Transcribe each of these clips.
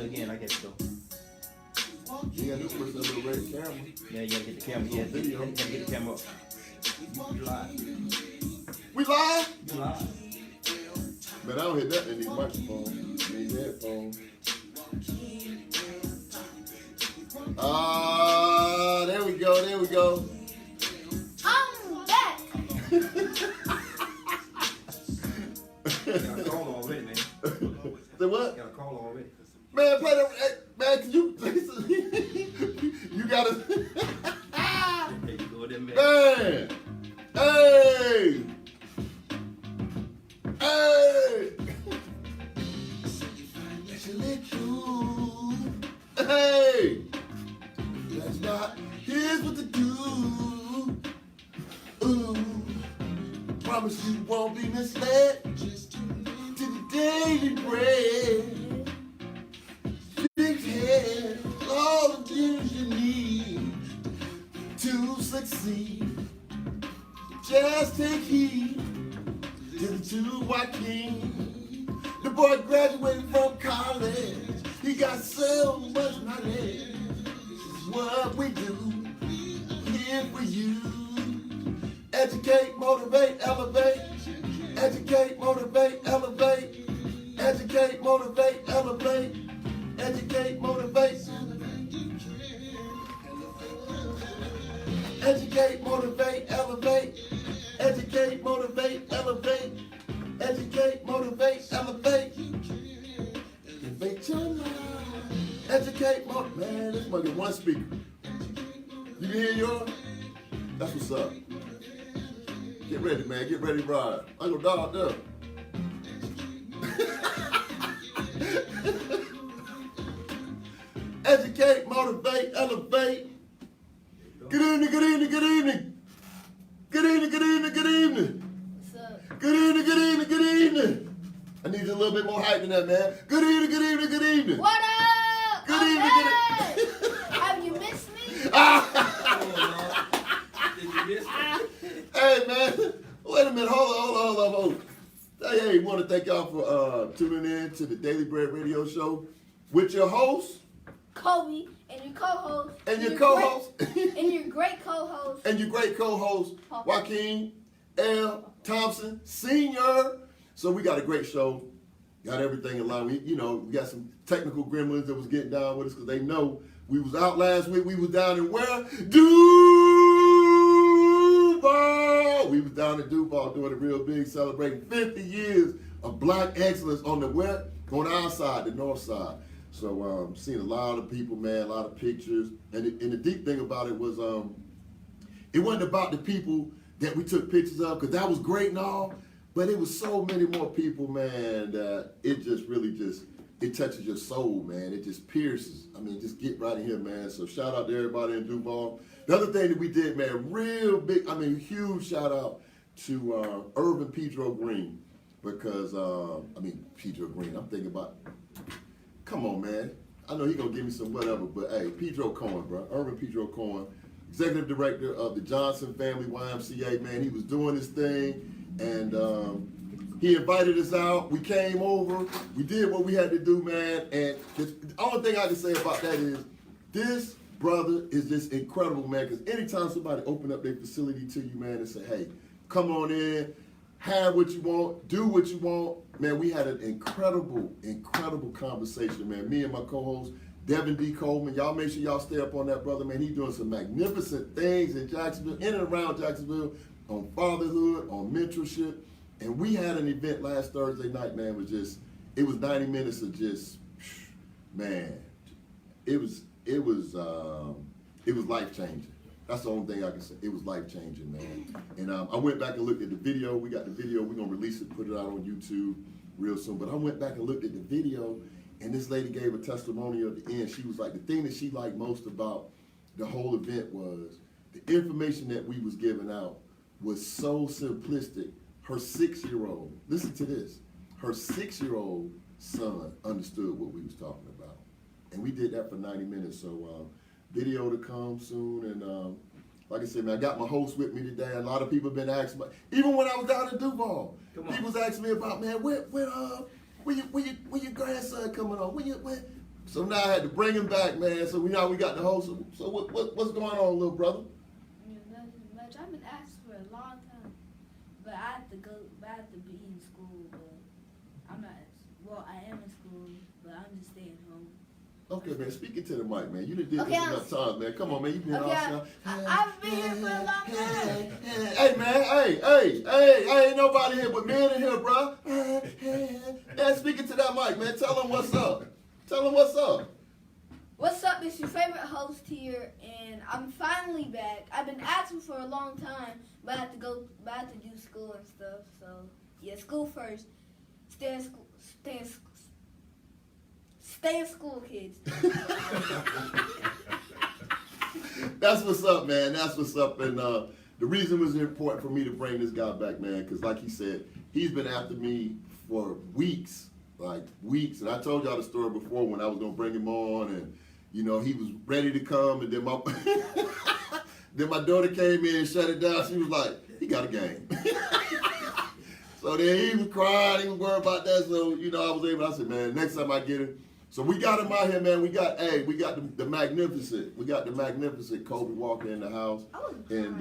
again. I guess so. Yeah, this was a little red camera. Yeah, you gotta get the camera. Yeah, Video. you gotta get the camera up. You live. We live? You live. Man, I don't hit nothing in these microphones, these headphones. There we go, there we go. I'm back. Got a call already, man. The what? Got a call already. Man, play that. Man, can you? You gotta. There you go, there, man. Man! Hey! Hey! She let you. Hey! That's not. Here's what to do. Ooh. Promise you won't be misled. To the daily bread. Big head. All the things you need to succeed. Just take heed to the two white king. The boy graduated from college. He got so much knowledge. This is what we do here for you. Educate, motivate, elevate. Educate, motivate, elevate. Educate, motivate, elevate. Educate, motivate. Educate, motivate, elevate. Educate, motivate, elevate. Educate, motivate, elevate. Elevate your life. Educate, motivate. Man, this mother one speaker. You can hear yours? That's what's up. Get ready, man. Get ready, ride. I'm gonna dog there. Educate, motivate, elevate. Good evening, good evening, good evening. Good evening, good evening, good evening. What's up? Good evening, good evening, good evening. I need a little bit more hype than that, man. Good evening, good evening, good evening. What up? Good I'm evening, back. good Have you missed me? Did you miss me? Hey, man. Wait a minute. Hold on. Hey, want to thank y'all for tuning in to the Daily Bread Radio Show with your host. Kobe and your co-host. And your co-host. And your great co-host. And your great co-host, Joaquin L. Thompson Sr. So we got a great show. Got everything in line. We got some technical gremlins that was getting down with us because they know we was out last week. We was down in where? Duval. We was down in Duval doing it real big, celebrating 50 years of black excellence on the west, on our side, the north side. So seeing a lot of people, man, a lot of pictures. And the deep thing about it was it wasn't about the people that we took pictures of, because that was great and all, but it was so many more people, man, that it just really it touches your soul, man. It just pierces. I mean, just get right in here, man. So shout out to everybody in Duval. The other thing that we did, man, real big, huge shout out to Irvin Pedro Green, because, Pedro Green, I'm thinking about, come on, man. I know he's going to give me some whatever, but hey, Pedro Cohen, bro. Irvin Pedro Cohen, executive director of the Johnson Family YMCA, man. He was doing his thing, and he invited us out. We came over. We did what we had to do, man. And the only thing I can say about that is this brother is just incredible, man, because anytime somebody open up their facility to you, man, and say, hey, come on in, have what you want, do what you want. Man, we had an incredible conversation, man. Me and my co-host, Devin D. Coleman. Y'all make sure y'all stay up on that brother, man. He's doing some magnificent things in Jacksonville, in and around Jacksonville, on fatherhood, on mentorship. And we had an event last Thursday night, man. It was 90 minutes of just, man, it was life-changing. That's the only thing I can say. It was life-changing, man. And I went back and looked at the video. We got the video. We're going to release it, put it out on YouTube real soon. But I went back and looked at the video, and this lady gave a testimonial at the end. She was like, the thing that she liked most about the whole event was the information that we was giving out was so simplistic. Her 6-year-old, listen to this, her 6-year-old son understood what we was talking about. And we did that for 90 minutes. So video to come soon. And like I said, man, I got my host with me today. A lot of people have been asking about, even when I was down in Duval, people was asking me about, man, when your grandson coming on? So now I had to bring him back, man. So now we got the host. So what's going on, little brother? Nothing much. I've been asked for a long time, but I have to go. I have to be in school, but I'm not. Well, I am in school, but I'm just staying home. Okay, man. Speaking to the mic, man. You done did Okay, this enough times, man. Come on, man. You been outside. I've been here for a long time. Hey, man. Hey, ain't nobody here but men in here, bro. Man, speaking to that mic, man. Tell them what's up. Tell them what's up. What's up? It's your favorite host here, and I'm finally back. I've been asking for a long time, but I have to go. But I have to do school and stuff. So yeah, school first. Stay in school. Stay in school. Stay in school, kids. That's what's up, man. That's what's up. And the reason it was important for me to bring this guy back, man, because like he said, he's been after me for weeks. Like weeks. And I told y'all the story before when I was going to bring him on, and, you know, he was ready to come, and then my then my daughter came in and shut it down. She was like, he got a game. So then he was crying, he was worried about that. So, you know, I was able, I said, man, next time I get him. So we got him out here, man. We got the magnificent. We got the magnificent Kobe Walker in the house. And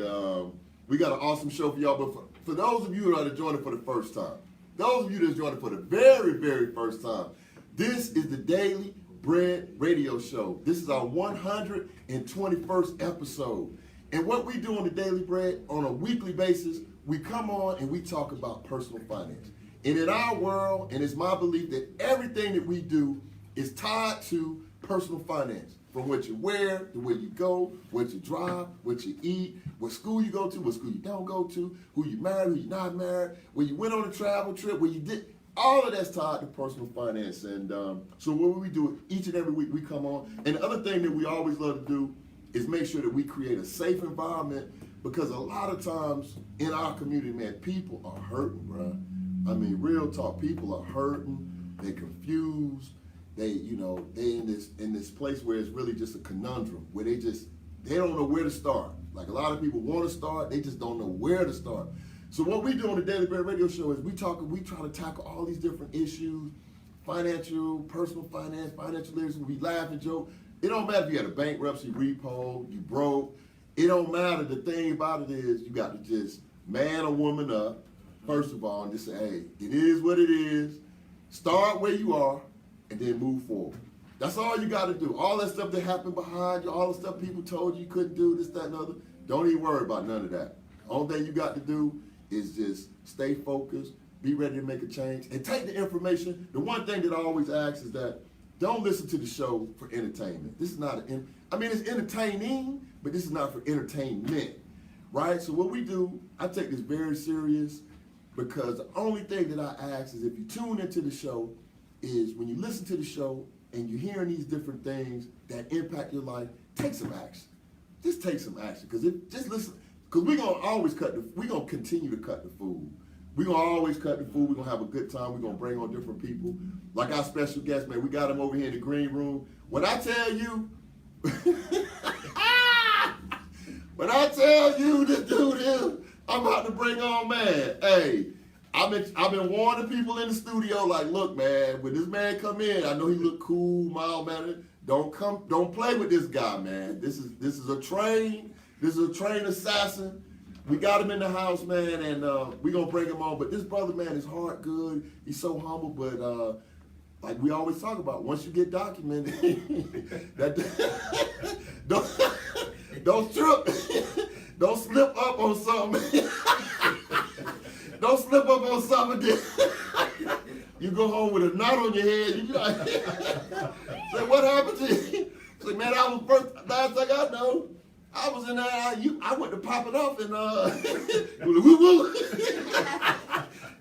we got an awesome show for y'all. But for those of you that are joining for the first time, those of you that's joining for the very, very first time, this is the Daily Bread Radio Show. This is our 121st episode. And what we do on the Daily Bread on a weekly basis, we come on and we talk about personal finance. And in our world, and it's my belief that everything that we do is tied to personal finance. From what you wear, to where you go, what you drive, what you eat, what school you go to, what school you don't go to, who you married, who you not married, where you went on a travel trip, where you did. All of that's tied to personal finance. And so what we do each and every week, we come on. And the other thing that we always love to do is make sure that we create a safe environment, because a lot of times in our community, man, people are hurting, bro. I mean, real talk, people are hurting, they're confused. They in this place where it's really just a conundrum, where they don't know where to start. Like a lot of people want to start, they just don't know where to start. So what we do on the Daily Bread Radio Show is we try to tackle all these different issues, financial, personal finance, financial literacy. We laugh and joke. It don't matter if you had a bankruptcy, repo, you broke. It don't matter. The thing about it is you got to just man or woman up, first of all, and just say, hey, it is what it is. Start where you are, and then move forward. That's all you got to do. All that stuff that happened behind you, all the stuff people told you couldn't do, this, that, and other, don't even worry about none of that. Only thing you got to do is just stay focused, be ready to make a change, and take the information. The one thing that I always ask is that don't listen to the show for entertainment. This is not it's entertaining, but this is not for entertainment, right? So what we do, I take this very serious, because the only thing that I ask is if you tune into the show, is when you listen to the show and you're hearing these different things that impact your life, take some action. Just take some action, because we're gonna continue to cut the food. We're gonna always cut the food. We're gonna have a good time. We're gonna bring on different people. Like our special guest, man, we got him over here in the green room. When I tell you, this dude is, I'm about to bring on, man. Hey, I've been warning people in the studio, like, look, man, when this man come in, I know he look cool, mild-mannered. Don't play with this guy, man. This is a trained assassin. We got him in the house, man, and we're going to bring him on. But this brother, man, is heart good. He's so humble, but like we always talk about, once you get documented, don't trip. Don't slip up on something. Don't slip up on something. You go home with a knot on your head. You be like, say, what happened to you? Say, man, last thing I know, I was in there, I went to pop it off and woo-woo.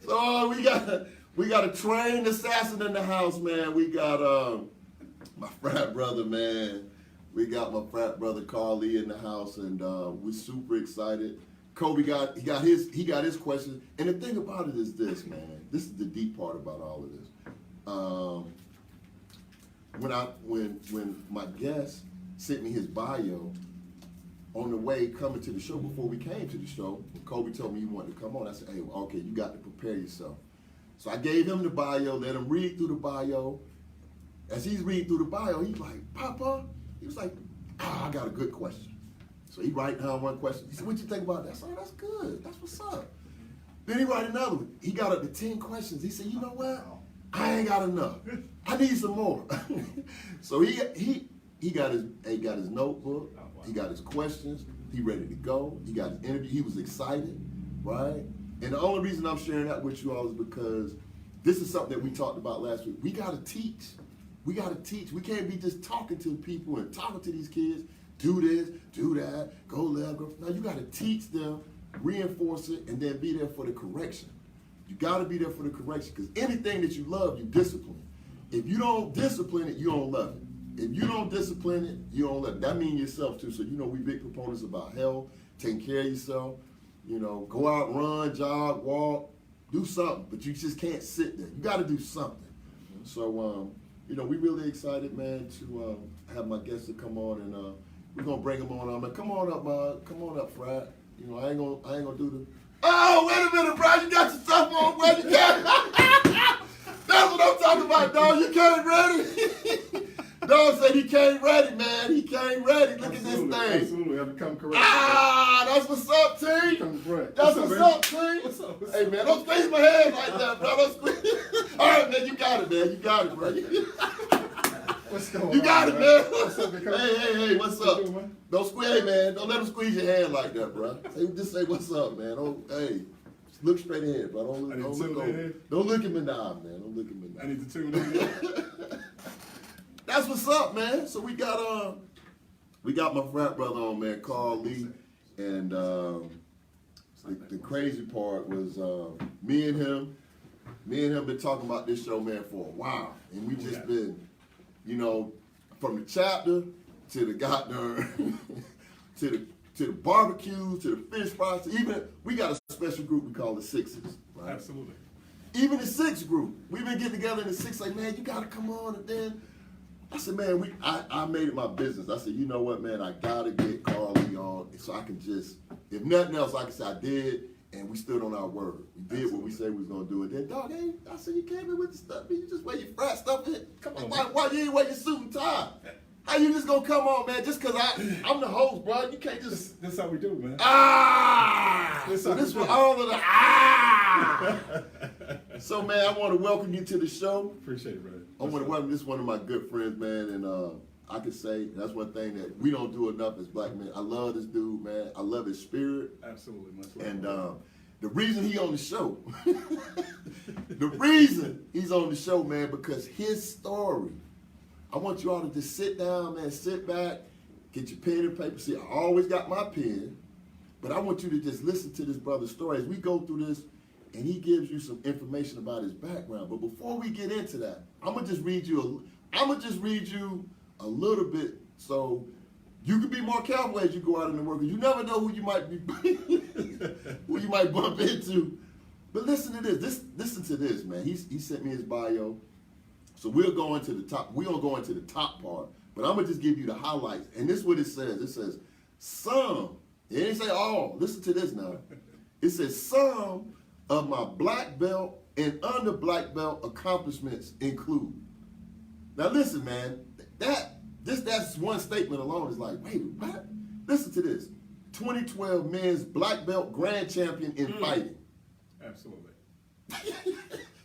So we got a trained assassin in the house, man. We got my frat brother, man. We got my frat brother Carly in the house, and we're super excited. Kobe got his question, and the thing about it is this, man. This is the deep part about all of this. When my guest sent me his bio on the way coming to the show, before we came to the show, Kobe told me he wanted to come on. I said, hey, okay, you got to prepare yourself. So I gave him the bio, let him read through the bio, as he's reading through the bio, he's like, Papa, he was like, I got a good question. So he write down one question. He said, what you think about that? I said, oh, that's good. That's what's up. Then he write another one. He got up to 10 questions. He said, you know what? I ain't got enough. I need some more. So he got his notebook. He got his questions. He ready to go. He got his interview. He was excited, right? And the only reason I'm sharing that with you all is because this is something that we talked about last week. We got to teach. We got to teach. We can't be just talking to people and talking to these kids. Do this, do that, go left, go. Now you got to teach them, reinforce it, and then be there for the correction. You got to be there for the correction because anything that you love, you discipline. If you don't discipline it, you don't love it. If you don't discipline it, you don't love it. That means yourself too. So you know we big proponents about health, taking care of yourself. You know, go out, run, jog, walk, do something. But you just can't sit there. You got to do something. So you know, we really excited, man, to have my guests to come on and. We're gonna bring him on. Man. Come on up, Frat. You know, I ain't gonna do the. Oh, wait a minute, bro. You got your stuff on, bro. You can't. That's what I'm talking about, dog. You came ready. Dog said he came ready, man. He came ready. Look at this thing. Absolutely, I've become correct. That's what's up, team. Become correct. That's what's up, team. What's up? Hey, man, don't squeeze my hand like that, bro. Don't squeeze. All right, man, you got it, man. You got it, bro. What's going You got on, it, man. What's up, Hey, what's up? doing, man? Don't squeeze, hey, man. Don't let him squeeze your hand like that, bro. Just say what's up, man. Hey, look straight ahead, bro. Don't look him in the eye, man. Don't look him in the eye. I need to tune in. That's what's up, man. So we got my frat brother on, man, Carl Lee, and the crazy part was me and him been talking about this show, man, for a while, and we just been, you know, from the chapter to the goddamn to the barbecue to the fish fries. To even we got a special group we call the Sixes, right? Absolutely. Even the Six group, we've been getting together in the Six. Like, man, you gotta come on, and then I said, man, I made it my business. I said, you know what, man, I gotta get Carly on so I can just, if nothing else, I can say I did, and we stood on our word. We did what we said we was gonna do. And then, dog, hey, I said, you came in with the stuff, man. You just wear your frat stuff in. Come on, why you ain't wear your suit and tie? How you just gonna come on, man? Just cause I'm the host, bro. You can't just. This is how we do, man. So this was all of the So, man, I want to welcome you to the show. Appreciate it, brother. I want to welcome this one of my good friends, man, and I can say that's one thing that we don't do enough as black men. I love this dude, man. I love his spirit. Absolutely, much love. And the reason he on the show, the reason he's on the show, man, because his story. I want you all to just sit down, man, sit back, get your pen and paper. See, I always got my pen, but I want you to just listen to this brother's story as we go through this, and he gives you some information about his background. But before we get into that, I'm gonna just read you a little bit so you can be more careful as you go out in the world, because you never know who you might be who you might bump into. But listen to this. Listen to this, man. He sent me his bio. So we'll go into the top. We're gonna go into the top part, but I'm gonna just give you the highlights. And this is what it says. It says some. It didn't say all. Listen to this now. It says some of my black belt and under black belt accomplishments include. Now listen, man. That's one statement alone is like, wait, what? Listen to this. 2012 men's black belt grand champion in fighting. Absolutely.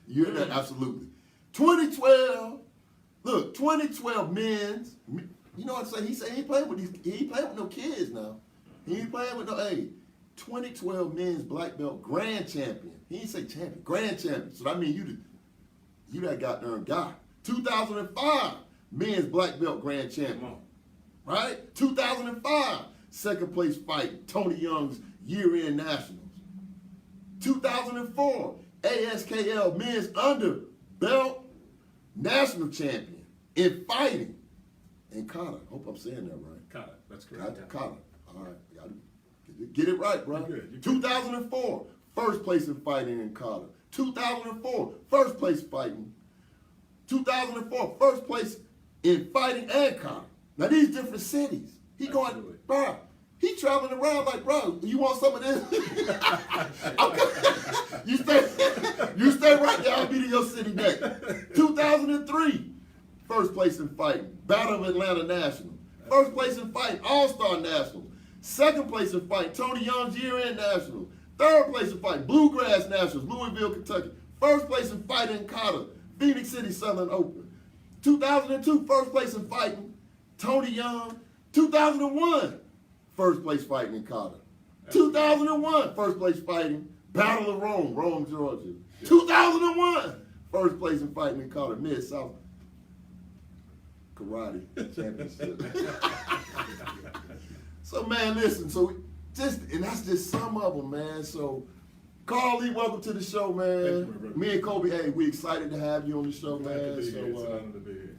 You hear that? Absolutely. 2012 men's, you know what I'm saying? He said he ain't playing with no kids now. He ain't playing with no, 2012 men's black belt grand champion. He didn't say champion, grand champion. So that means you that goddamn guy. 2005 men's black belt grand champion. Right? 2005, second place fight, Tony Young's year-end nationals. 2004, ASKL men's under belt national champion in fighting in kata. Hope I'm saying that right. Kata, that's correct. Kata. All right, gotta get it right, bro. You're good. 2004, first place in fighting in kata. 2004, first place fighting. 2004, first place in fighting and kata. Now these different cities. He Absolutely. going, bro. He traveling around like, bro, you want some of this? You stay right there. I'll be to your city next. 2003, first place in fighting, Battle of Atlanta National. First place in fighting, All-Star National. Second place in fighting, Tony Young's year-end National. Third place in fighting, Bluegrass Nationals, Louisville, Kentucky. First place in fighting in Cotter, Phoenix City Southern Open. 2002, first place in fighting, Tony Young. 2001, first place fighting in Cotter. 2001, first place fighting, Battle of Rome, Rome, Georgia. 2001, first place in fighting in Cotter, Mid-South Karate Championship. So, man, listen, and that's just some of them, man. So, Carl Lee, welcome to the show, man. Thank you, my brother. Me and Kobe, hey, we excited to have you on the show, Glad to man. be here. It's an So, honor to be here.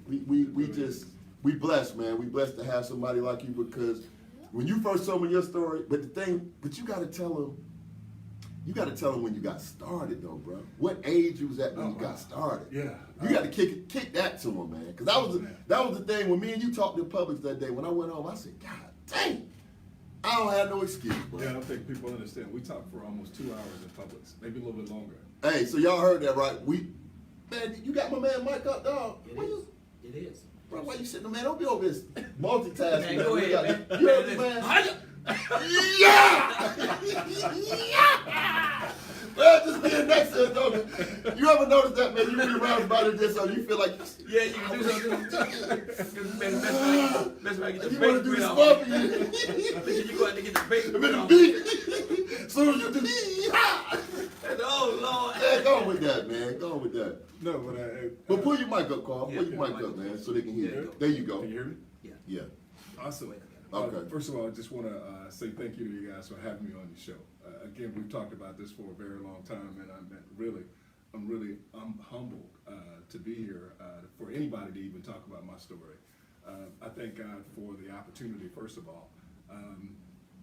we blessed, man. We blessed to have somebody like you because when you first told me your story, but you got to tell them. You got to tell them when you got started, though, bro. What age you was at when you got started? Yeah. You got to kick that to them, man. Because that was the thing when me and you talked in Publix that day. When I went home, I said, God dang, I don't have no excuse, bro. Yeah, I don't think people understand. We talked for almost 2 hours in Publix, maybe a little bit longer. Hey, so y'all heard that, right? Man, you got my man Mike up, dog. It is. Bro, why you sitting there, man? Don't be over this multitasking. Man, go ahead, man. You heard me, man? Yeah! Man, just being next to it, though. You ever notice that, man? You be around somebody just so you feel like, Yeah, you can do something. Best way to get the you want to do bacon the off. stuff, You go out to get the bacon and then the off. beat. Soon as you do, Oh, Lord. yeah, go on with that, man. Go on with that. No, but But pull your mic up, Carl. Yeah, Pull your yeah, mic mic up, up. man, so they can hear There you you. go. There you go. can you hear me? Yeah. Awesome. Okay. First of all, I just want to say thank you to you guys for having me on your show. Again, we've talked about this for a very long time, and I'm humbled to be here for anybody to even talk about my story. I thank God for the opportunity. First of all,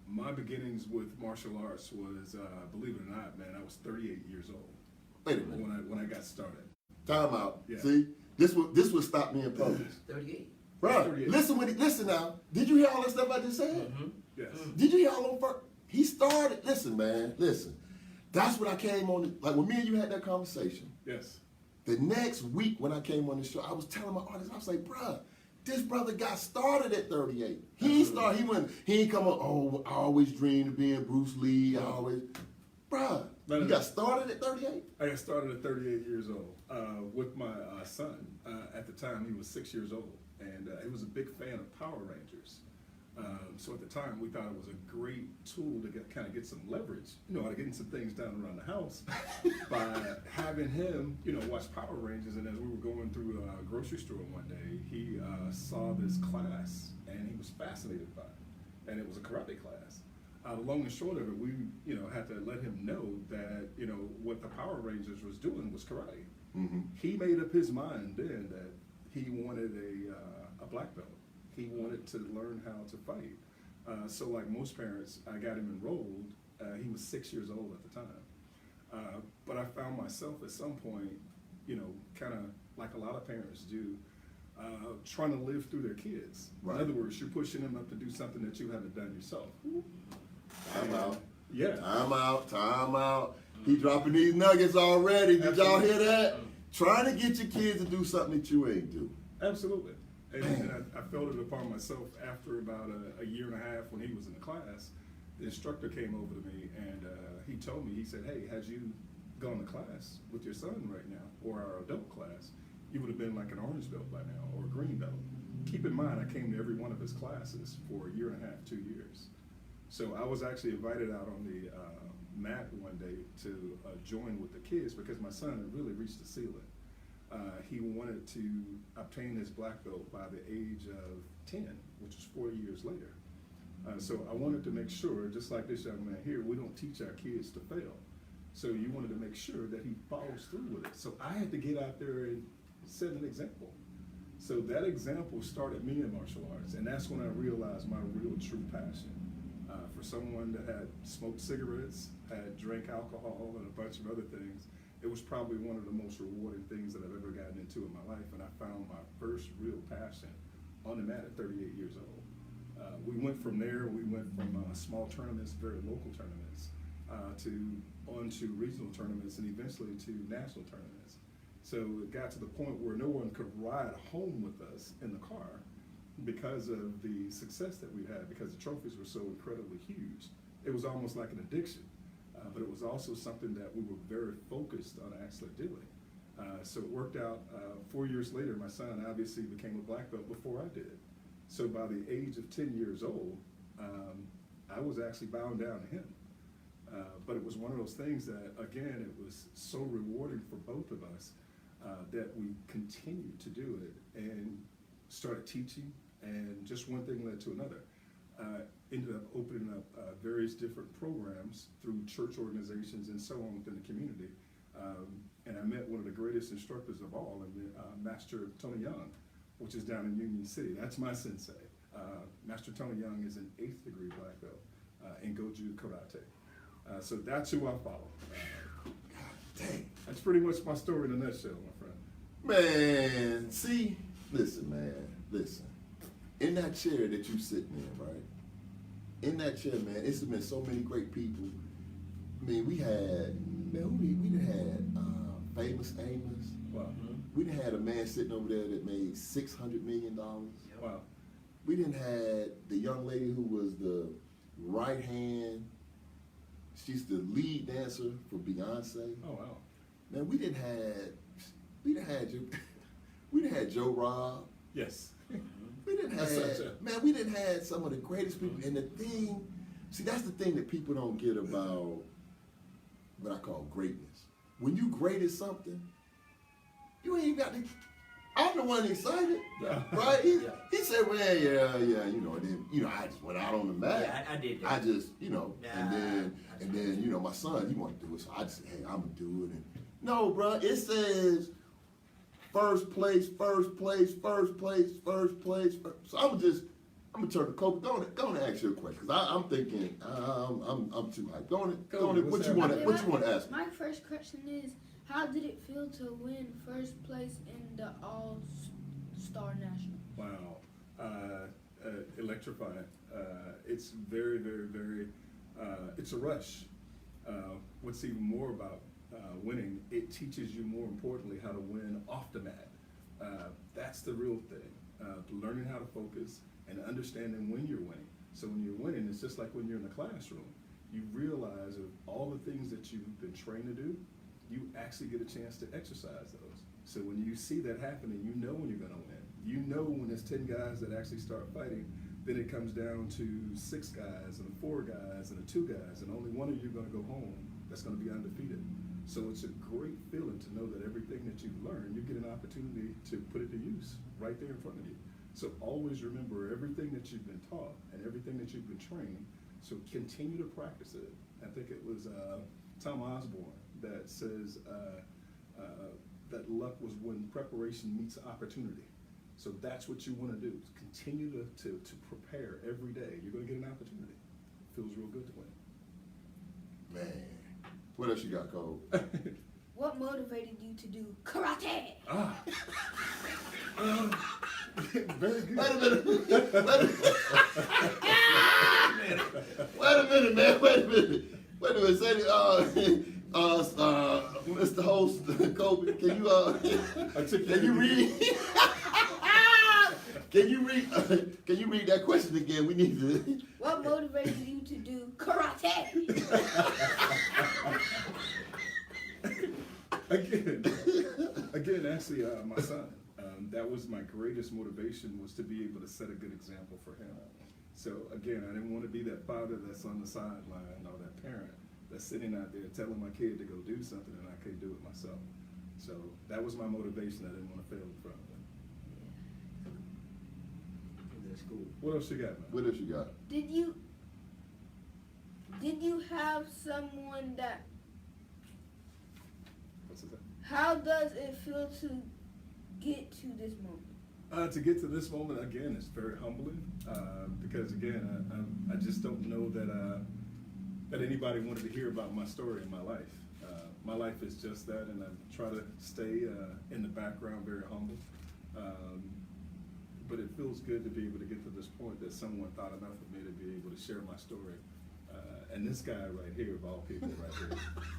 my beginnings with martial arts was, believe it or not, man, I was 38 years old Wait a minute. when I got started. Time out. Yeah. See, this would stop me in Publix. 38. Bro, 38. listen now. Did you hear all that stuff I just said? Yes. Did you hear all them first? He started, listen, man, listen. That's when I came on, like when me and you had that conversation. Yes. The next week when I came on the show, I was telling my audience, I was like, bruh, this brother got started at 38. He ain't come on, oh, I always dreamed of being Bruce Lee, bruh, you got started at 38? I got started at 38 years old with my son. At the time, he was 6 years old, and he was a big fan of Power Rangers. So at the time, we thought it was a great tool to get some leverage, out of getting some things done around the house by having him, watch Power Rangers. And as we were going through a grocery store one day, he saw this class, and he was fascinated by it. And it was a karate class. The long and short of it, we, had to let him know that, what the Power Rangers was doing was karate. Mm-hmm. He made up his mind then that he wanted a black belt. He wanted to learn how to fight. So like most parents, I got him enrolled. He was 6 years old at the time. But I found myself at some point, kind of like a lot of parents do, trying to live through their kids. Right. In other words, you're pushing them up to do something that you haven't done yourself. Time out. Yeah. Time out. He dropping these nuggets already. Did y'all hear that? Trying to get your kids to do something that you ain't do. Absolutely. And I felt it upon myself after about a year and a half when he was in the class. The instructor came over to me and he told me, he said, hey, had you gone to class with your son right now, or our adult class, you would have been like an orange belt by now, or a green belt. Keep in mind, I came to every one of his classes for a year and a half, 2 years. So I was actually invited out on the mat one day to join with the kids because my son had really reached the ceiling. He wanted to obtain his black belt by the age of 10, which was 40 years later. So I wanted to make sure, just like this young man here, we don't teach our kids to fail. So you wanted to make sure that he follows through with it. So I had to get out there and set an example. So that example started me in martial arts, and that's when I realized my real true passion. For someone that had smoked cigarettes, had drank alcohol, and a bunch of other things, it was probably one of the most rewarding things that I've ever gotten into in my life, and I found my first real passion on the mat at 38 years old. We went from there, we went from small tournaments, very local tournaments, to regional tournaments, and eventually to national tournaments. So it got to the point where no one could ride home with us in the car because of the success that we had, because the trophies were so incredibly huge. It was almost like an addiction, but it was also something that we were very focused on actually doing. So it worked out. 4 years later, my son obviously became a black belt before I did. So by the age of 10 years old, I was actually bowing down to him. But it was one of those things that, again, it was so rewarding for both of us that we continued to do it and started teaching, and just one thing led to another. Ended up opening up various different programs through church organizations and so on within the community. And I met one of the greatest instructors of all, Master Tony Young, which is down in Union City. That's my sensei. Master Tony Young is an 8th degree black belt in Goju Karate. So that's who I follow. Dang. That's pretty much my story in a nutshell, my friend. Man, see, listen, man, listen. In that chair that you sitting in, right? In that chair, man, it's been so many great people. I mean, we had, man, we done had Famous Amos. Wow. We done had a man sitting over there that made $600 million. Wow. We done had the young lady who was the right hand. She's the lead dancer for Beyonce. Oh, wow. Man, we done had Joe Robb. Yes. We didn't That's have, such a- man, we didn't have some of the greatest people. And the thing, see, that's the thing that people don't get about what I call greatness. When you great at something, you ain't got to, I'm the one excited, Yeah. right? He said, well, yeah, you know, and then, I just went out on the mat. Yeah, I did that. I just, and Nah, then, my son, he wanted to do it, so I just said, hey, I'm gonna do it. And no, bro, it says first place. So I'm gonna turn the Kobe. Go on and ask you a question, because I'm thinking, I'm too hyped. Go on, What's what you want happening? to ask me? My first question is, how did it feel to win first place in the All-Star National? Wow. Electrifying. It's very, very, very, it's a rush. What's even more about winning, it teaches you, more importantly, how to win off the mat. That's the real thing. Learning how to focus and understanding when you're winning. So when you're winning, it's just like when you're in the classroom. You realize of all the things that you've been trained to do, you actually get a chance to exercise those. So when you see that happening, you know when you're gonna win. You know when there's 10 guys that actually start fighting, then it comes down to 6 guys and 4 guys and 2 guys, and only one of you are gonna go home that's gonna be undefeated. So it's a great feeling to know that everything that you've learned, you get an opportunity to put it to use right there in front of you. So always remember everything that you've been taught and everything that you've been trained. So continue to practice it. I think it was Tom Osborne that says that luck was when preparation meets opportunity. So that's what you want to do. Continue to prepare every day. You're going to get an opportunity. It feels real good to win. Man, what else you got, Cole? What motivated you to do karate? Very good. Wait a minute, say Mr. Host, Kobe, can you read? Can you read that question again? We need to. What motivated you to do karate? Again, actually, my son. That was my greatest motivation, was to be able to set a good example for him. So again, I didn't want to be that father that's on the sideline, or that parent that's sitting out there telling my kid to go do something and I can't do it myself. So that was my motivation. I didn't want to fail in front of him. That's cool. What else you got, man? What else you got? Did you have someone that? What's that? How does it feel to get to this moment? To get to this moment, again, it's very humbling, because again, I just don't know that anybody wanted to hear about my story in my life. My life is just that, and I try to stay in the background, very humble. But it feels good to be able to get to this point that someone thought enough of me to be able to share my story. And this guy right here, of all people, right here,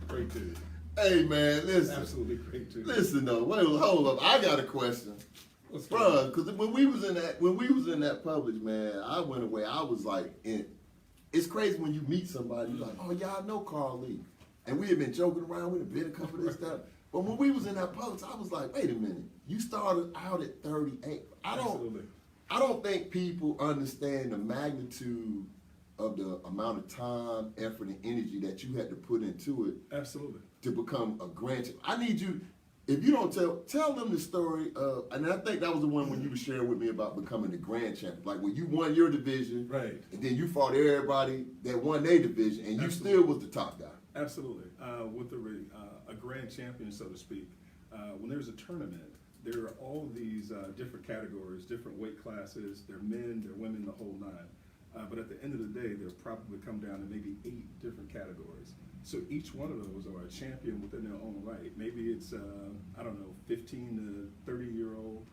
great dude. Hey man, listen. Absolutely great too. Listen though, wait, hold up. I got a question. What's good? Bruh, because when we was in that Publix, man, I went away. I was like, it's crazy when you meet somebody, you're like, oh yeah, I know Carl Lee, and we had been joking around, we'd been a couple of this stuff. But when we was in that Publix, I was like, wait a minute, you started out at 38. Absolutely. I don't think people understand the magnitude of the amount of time, effort, and energy that you had to put into it Absolutely. to become a grand champ. I need you. If you don't tell them the story of, and I think that was the one when you were sharing with me about becoming the grand champion. Like when you won your division, Right. and then you fought everybody that won their division, and you Absolutely. still was the top guy. Absolutely. With a grand champion, so to speak, when there's a tournament, there are all these different categories, different weight classes. They're men, they're women, the whole nine. But at the end of the day, they'll probably come down to maybe 8 different categories. So each one of those are a champion within their own right. Maybe it's, 15 to 30-year-old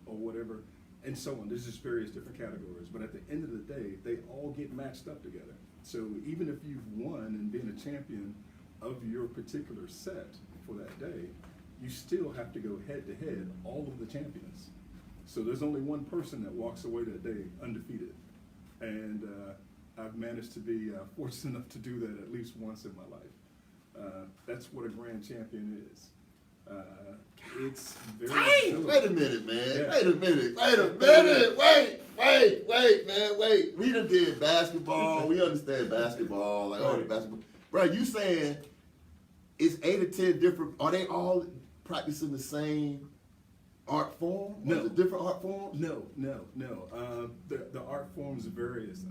or whatever, and so on. There's just various different categories. But at the end of the day, they all get matched up together. So even if you've won and been a champion of your particular set for that day, you still have to go head-to-head all of the champions. So there's only one person that walks away that day undefeated. And I've managed to be fortunate enough to do that at least once in my life. That's what a grand champion is. It's very Dang, wait a minute, man. Yeah. Wait a minute. Wait. We done did basketball. We understand basketball, like all the Right. basketball. Bro, you saying it's 8 or 10 different? Are they all practicing the same art form? No. Or is it different art forms? No. The art forms various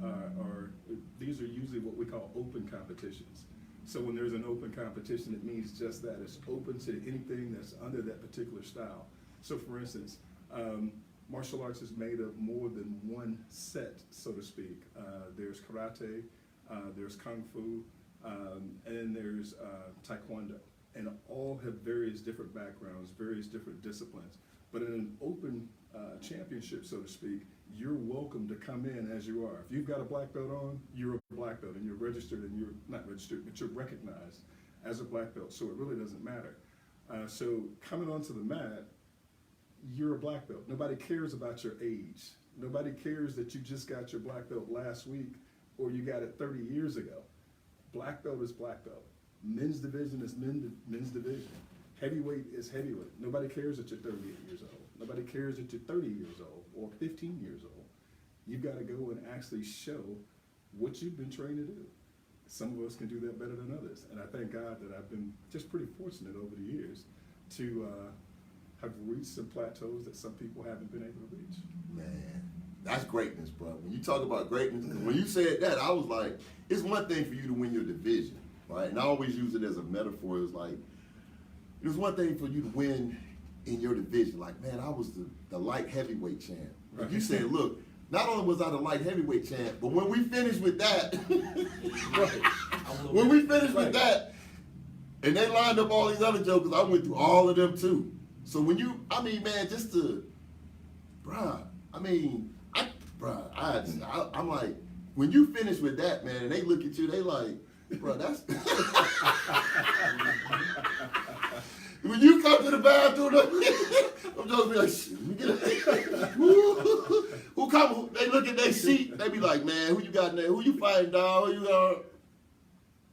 these are usually what we call open competitions. So when there's an open competition, it means just that. It's open to anything that's under that particular style. So for instance, martial arts is made of more than one set, so to speak. There's karate, there's kung fu, and there's taekwondo. And all have various different backgrounds, various different disciplines. But in an open championship, so to speak, you're welcome to come in as you are. If you've got a black belt on, you're a black belt, and you're registered, and you're not registered, but you're recognized as a black belt. So it really doesn't matter. So coming onto the mat, you're a black belt. Nobody cares about your age. Nobody cares that you just got your black belt last week or you got it 30 years ago. Black belt is black belt. Men's division is men's division. Heavyweight is heavyweight. Nobody cares that you're 38 years old. Nobody cares that you're 30 years old or 15 years old. You've got to go and actually show what you've been trained to do. Some of us can do that better than others. And I thank God that I've been just pretty fortunate over the years to have reached some plateaus that some people haven't been able to reach. Man, that's greatness, bro. When you talk about greatness, when you said that, I was like, it's one thing for you to win your division, right? And I always use it as a metaphor. It's like, it was one thing for you to win in your division. Like, man, I was the light heavyweight champ. Like you said, look, not only was I the light heavyweight champ, but when we finished with that, when we finished with that, and they lined up all these other jokers, I went through all of them too. So when you, I mean, man, just to, I'm like, when you finish with that, man, and they look at you, they like, bro, that's. When you come to the bathroom, I'm just be like, shit, let me get a who come? They look at their seat, they be like, man, who you got in there? Who you fighting, dog? Who you got?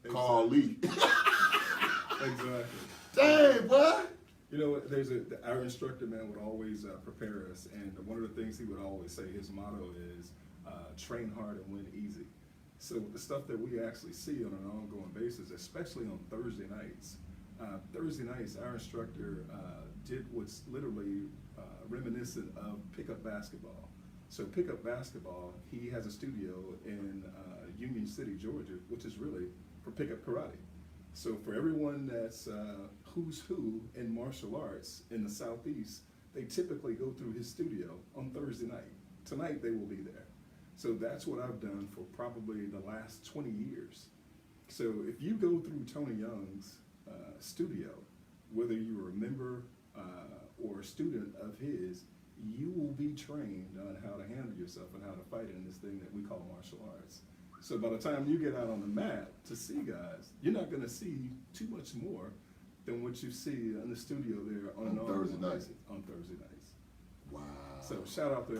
Carl Lee. Exactly. Dang, boy. You know, our instructor, man, would always prepare us, and one of the things he would always say, his motto is, train hard and win easy. So the stuff that we actually see on an ongoing basis, especially on Thursday nights, our instructor did what's literally reminiscent of pickup basketball. So pickup basketball, he has a studio in Union City, Georgia, which is really for pickup karate. So for everyone that's who's who in martial arts in the Southeast, they typically go through his studio on Thursday night. Tonight they will be there. So that's what I've done for probably the last 20 years. So if you go through Tony Young's studio, whether you're a member or a student of his, you will be trained on how to handle yourself and how to fight in this thing that we call martial arts. So by the time you get out on the mat to see guys, you're not going to see too much more than what you see in the studio there on Thursday nights. On Thursday nights. Wow. So shout out to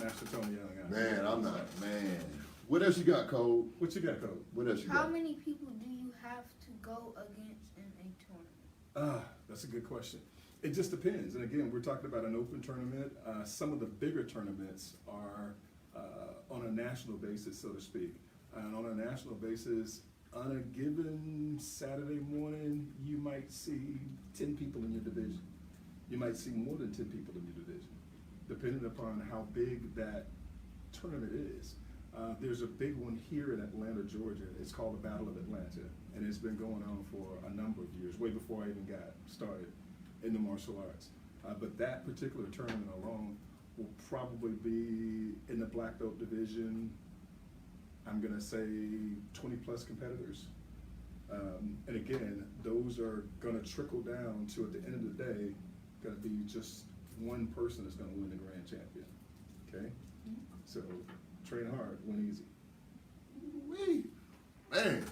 Master Tony Young. Man, I'm not, man. What else you got, Cole? What you got, Cole? What else you How got? many people do you have to go against in a tournament? That's a good question. It just depends. And again, we're talking about an open tournament. Some of the bigger tournaments are on a national basis, so to speak. And on a national basis, on a given Saturday morning, you might see 10 people in your division. You might see more than 10 people in your division, depending upon how big that tournament is. There's a big one here in Atlanta, Georgia. It's called the Battle of Atlanta, and it's been going on for a number of years, way before I even got started in the martial arts. But that particular tournament alone will probably be in the black belt division. I'm gonna say 20 plus competitors. And again, those are gonna trickle down to, at the end of the day, gonna be just one person that's gonna win the grand champion, okay? So train hard, win easy. Wee. Man,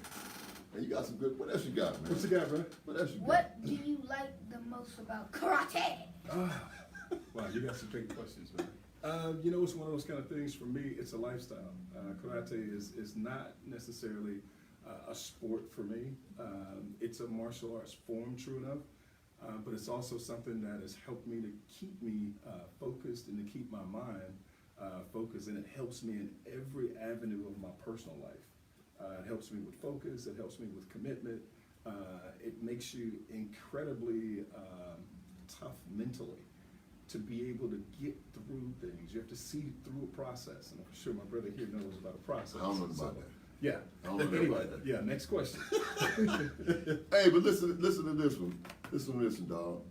you got some good, what else you got, man? What you got, bro? What else you got? What do you like the most about karate? Wow, you got some great questions, man. You know, it's one of those kind of things for me, it's a lifestyle. Karate is not necessarily a sport for me. It's a martial arts form, true enough, but it's also something that has helped me to keep me focused and to keep my mind focused, and it helps me in every avenue of my personal life. It helps me with focus, it helps me with commitment. It makes you incredibly tough mentally to be able to get through things. You have to see through a process, and I'm sure my brother here knows about a process. I don't know about that. Yeah. I don't know Anyway, about that. yeah, next question. Hey, but listen to this one. Listen, dog.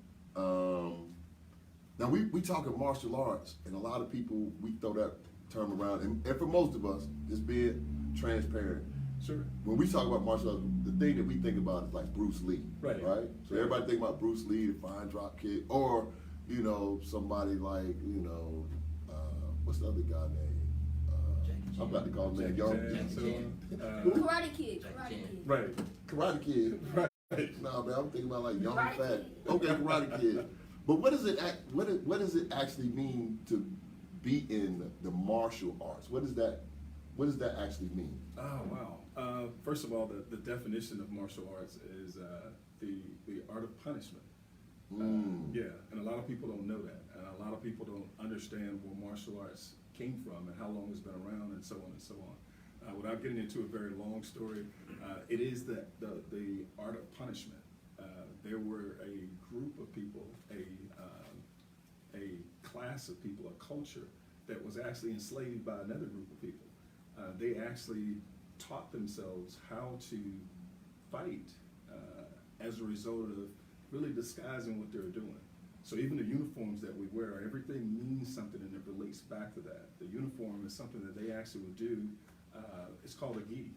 Now we talk of martial arts, and a lot of people, we throw that term around, and for most of us, it's being transparent. Sure. When we talk about martial arts, the thing that we think about is like Bruce Lee, Right. So everybody think about Bruce Lee, the fine drop kick, or somebody like what's the other guy name? I'm about to call him Jackie Young. Chan, so, Karate Kid. Karate Kid. right. Karate Kid. Right. No, man, I'm thinking about like Young Karate Fat. Kid. Okay, Karate Kid. But what does it actually mean to be in the martial arts? What does that actually mean? Oh, wow. First of all, the definition of martial arts is the art of punishment. Yeah, and a lot of people don't know that, and a lot of people don't understand where martial arts came from and how long it's been around, and so on and so on. Without getting into a very long story, it is the art of punishment. There were a group of people, a class of people, a culture that was actually enslaved by another group of people. They actually taught themselves how to fight as a result of really disguising what they were doing. So even the uniforms that we wear, everything means something, and it relates back to that. The uniform is something that they actually would do. It's called a gi,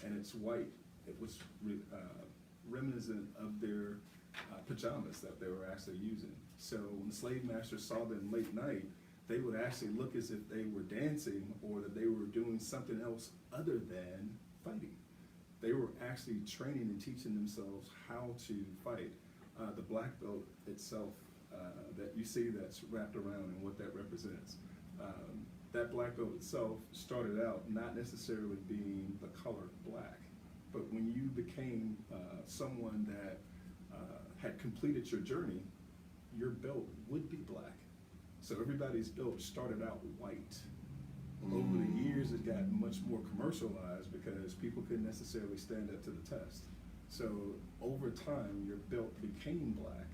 and it's white. It was reminiscent of their pajamas that they were actually using. So when the slave masters saw them late night, they would actually look as if they were dancing or that they were doing something else other than fighting. They were actually training and teaching themselves how to fight. The black belt itself that you see that's wrapped around and what that represents. That black belt itself started out not necessarily being the color black, but when you became someone that had completed your journey, your belt would be black. So everybody's belt started out white. Over the years, it got much more commercialized because people couldn't necessarily stand up to the test. So over time, your belt became black.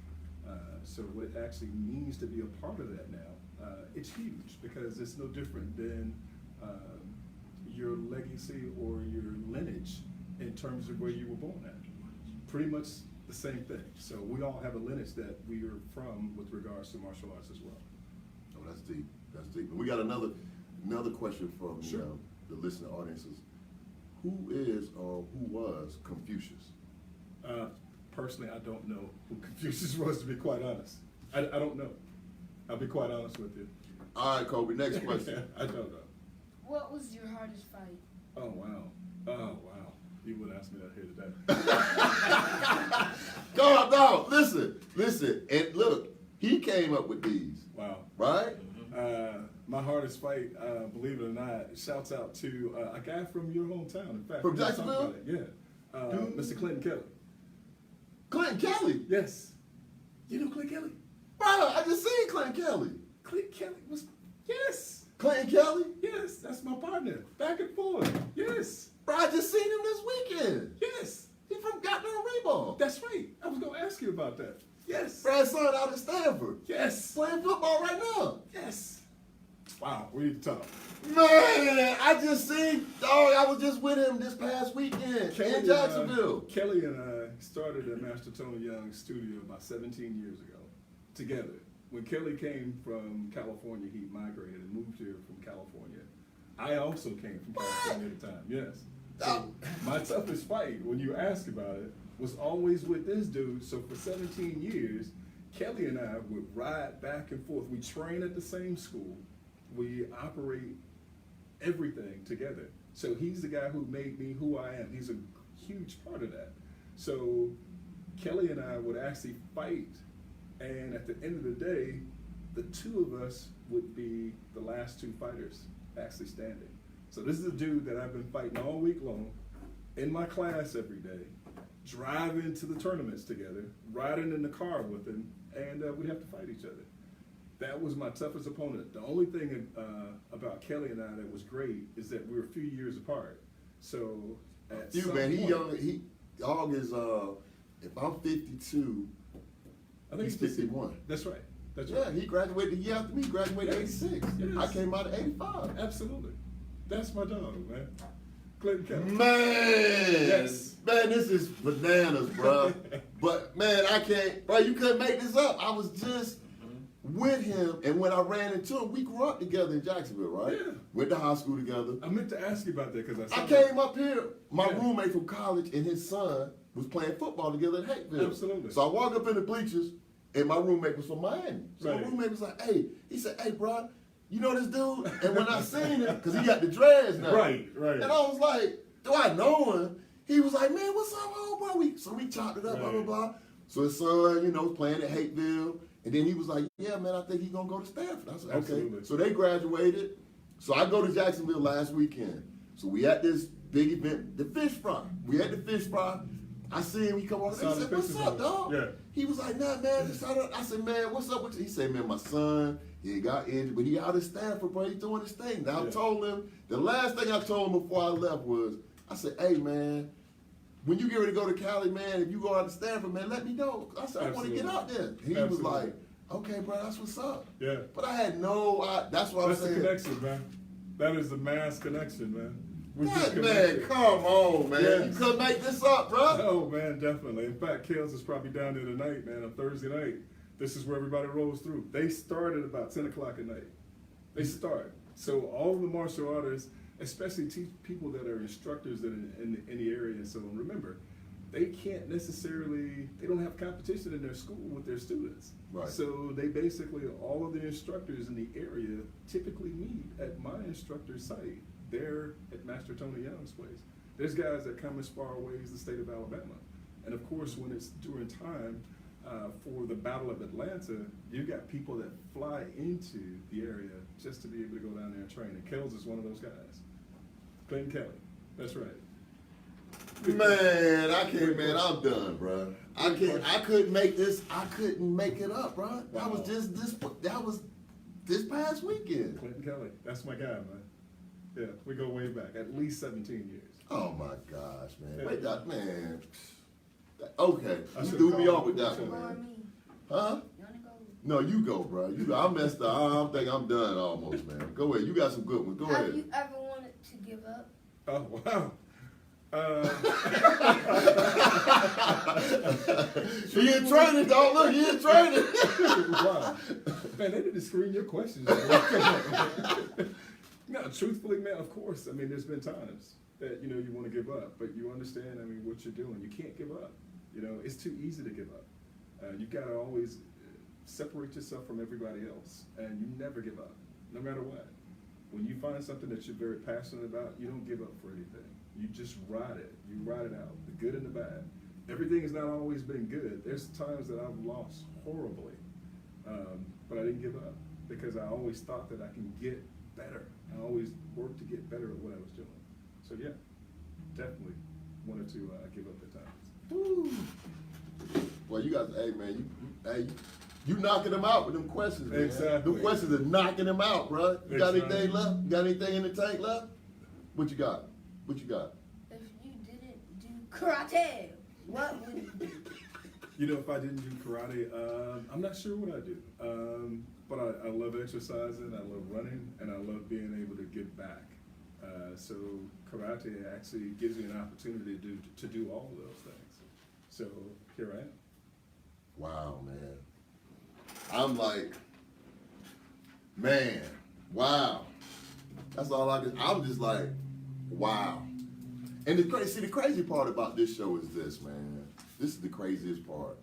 So what it actually means to be a part of that now, it's huge because it's no different than your legacy or your lineage in terms of where you were born at. Pretty much the same thing. So we all have a lineage that we are from with regards to martial arts as well. Oh, that's deep. That's deep. And we got another question from Sure. The listening audiences. Who is or who was Confucius? Personally, I don't know who Confucius was, to be quite honest. I don't know. I'll be quite honest with you. All right, Kobe, next question. I don't know. What was your hardest fight? Oh, wow. Oh, wow. You would ask me that here today. No, listen, and look, he came up with these, Wow. right? My hardest fight, believe it or not, shouts out to a guy from your hometown. In fact, From we just talked Jacksonville? about it. Yeah. Mr. Clinton Kelly. Clinton Kelly. Yes. You know Clinton Kelly? Bro, I just seen Clinton Kelly. Clinton Kelly was, yes. Clinton Kelly? Yes, that's my partner. Back and forth. Yes. Bro, I just seen him this weekend. Yes. He from Goddamn Rebound. That's right. I was going to ask you about that. Yes. Brad's son out at Stanford. Yes. Playing football right now. Yes. Wow, we need to talk. Man, I just seen, dog, I was just with him this past weekend in Jacksonville. Kelly and I started at Master Tony Young's studio about 17 years ago together. When Kelly came from California, he migrated and moved here from California. I also came from California at the time, yes. So my toughest fight, when you ask about it, was always with this dude. So for 17 years, Kelly and I would ride back and forth. We train at the same school. We operate everything together. So he's the guy who made me who I am. He's a huge part of that. So Kelly and I would actually fight, and at the end of the day, the two of us would be the last two fighters actually standing. So this is a dude that I've been fighting all week long, in my class every day, driving to the tournaments together, riding in the car with him, and we'd have to fight each other. That was my toughest opponent. The only thing about Kelly and I that was great is that we were a few years apart. So at You some man, he point- young. He dog is if I'm 52, I think he's 51. That's right. That's Yeah, right. he graduated the year after me. He graduated Yes. 86. Yes. I came out of 85. Absolutely. That's my dog, man. Clinton Kelly. Man, Yes. man, this is bananas, bro. But man, I can't, bro. You couldn't make this up. I was just with him, and when I ran into him, we grew up together in Jacksonville, right? Yeah. Went to high school together. I meant to ask you about that because I I saw came up here. My Yeah. roommate from college and his son was playing football together at Hateville. Absolutely. So I walked up in the bleachers, and my roommate was from Miami. So Right. my roommate was like, "Hey," he said, "Hey, bro, you know this dude?" And when I seen him, because he got the dreads now, Right. and I was like, "Do I know him?" He was like, "Man, what's up, old bro?" So we chopped it up, blah blah Right. blah. So his son, was playing at Hateville, and then he was like, "Yeah, man, I think he's gonna go to Stanford." I said, "Okay." Absolutely. So they graduated. So I go to Jacksonville last weekend. So we at this big event, the fish fry. We at the fish fry. I see him. He come on. He Saw the said, "What's pictures up, of it. dog?" Yeah. He was like, "Nah, man." I said, "Man, what's up with you?" He said, "Man, my son, he got injured, but he out of Stanford, bro. He doing his thing." Now I Yeah. told him, the last thing I told him before I left was, I said, "Hey, man, when you get ready to go to Cali, man, if you go out to Stanford, man, let me know." I said, "I want to get Absolutely. out there." He was Absolutely. like, "Okay, bro, that's what's up." Yeah. But I had that's what That's I'm the saying. connection, man. That is the mass connection, man. We just That, man, connected. come on, man. Yes. You couldn't make this up, bro. Oh, man, definitely. In fact, Kales is probably down there tonight, man, on Thursday night. This is where everybody rolls through. They start at about 10 o'clock at night. They start. So all of the martial artists, especially people that are instructors in the area. So remember, they can't necessarily, they don't have competition in their school with their students. Right. So they basically, all of the instructors in the area typically meet at my instructor's site. They're at Master Tony Young's place. There's guys that come as far away as the state of Alabama. And of course, when it's during time for the Battle of Atlanta, you got people that fly into the area just to be able to go down there and train. And Kells is one of those guys. Clinton Kelly. That's right. Man, I can't, man, I'm done, bro. I couldn't make this, I couldn't make it up, bro. That was just this past weekend. Clinton Kelly. That's my guy, man. Yeah, we go way back, at least 17 years. Oh my gosh, man. Yeah. Wait, that man. Okay, I you should've threw me called off with him. that Or one, man. me. Huh? You wanna go? No, you go, bro. I messed up. I think I'm done almost, man. Go ahead. You got some good ones. Go Have ahead. you ever wanted to give up? Oh, wow. He in training, dog. Look, he in training. Wow. Man, they need to screen your questions. No, truthfully, man, of course. I mean, there's been times that, you want to give up, but you understand, what you're doing. You can't give up. It's too easy to give up. You got to always separate yourself from everybody else, and you never give up, no matter what. When you find something that you're very passionate about, you don't give up for anything. You just ride it. You ride it out, the good and the bad. Everything has not always been good. There's times that I've lost horribly, but I didn't give up because I always thought that I can get better. I always worked to get better at what I was doing. So yeah, definitely wanted to give up at times. Woo. Well, you guys, hey man, you knocking them out with them questions, man. Exactly. Them questions are knocking them out, bro. You got Exactly. anything left? You got anything in the tank left? What you got? What you got? If you didn't do karate, what would you do? You know, if I didn't do karate, I'm not sure what I'd do. But I love exercising, I love running, and I love being able to give back. So karate actually gives me an opportunity to do all of those things. So here I am. Wow, man. I'm like, man, wow. That's all I can. I'm just like, wow. And the crazy part about this show is this, man. This is the craziest part.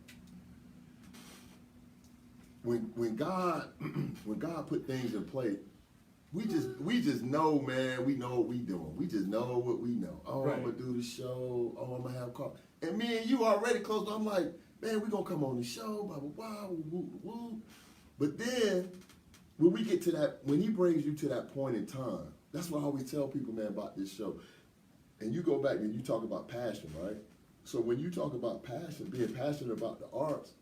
When God put things in place, we just know, man. We know what we doing. We just know what we know. Oh, Right. I'm gonna do the show. Oh, I'm gonna have call. And me and you already close. I'm like, man, we gonna come on the show. Blah blah blah. Woo, woo, woo. But then when we get to that, when He brings you to that point in time, that's what I always tell people, man, about this show. And you go back and you talk about passion, right? So when you talk about passion, being passionate about the arts,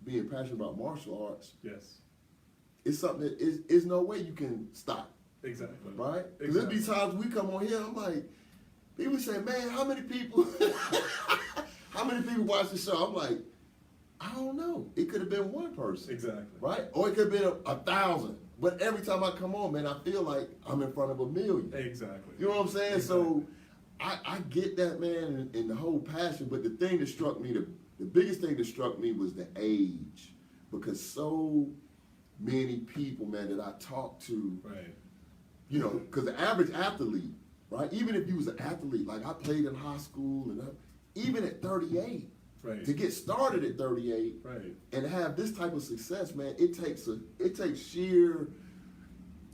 being passionate about martial arts, Yes, it's something that is no way you can stop, exactly. right? Because there'll be times we come on here, I'm like, people say, man, how many people watch the show? I'm like, I don't know. It could have been one person, Exactly. right? Or it could have been a 1,000. But every time I come on, man, I feel like I'm in front of 1,000,000. Exactly. You know what I'm saying? So I get that, man, and the whole passion. But the thing that struck me, the biggest thing that struck me was the age. Because so many people, man, that I talk to, Right. you know, because the average athlete, right? Even if you was an athlete, like I played in high school, and even at 38, Right. to get started at 38, Right. and have this type of success, man, it takes sheer,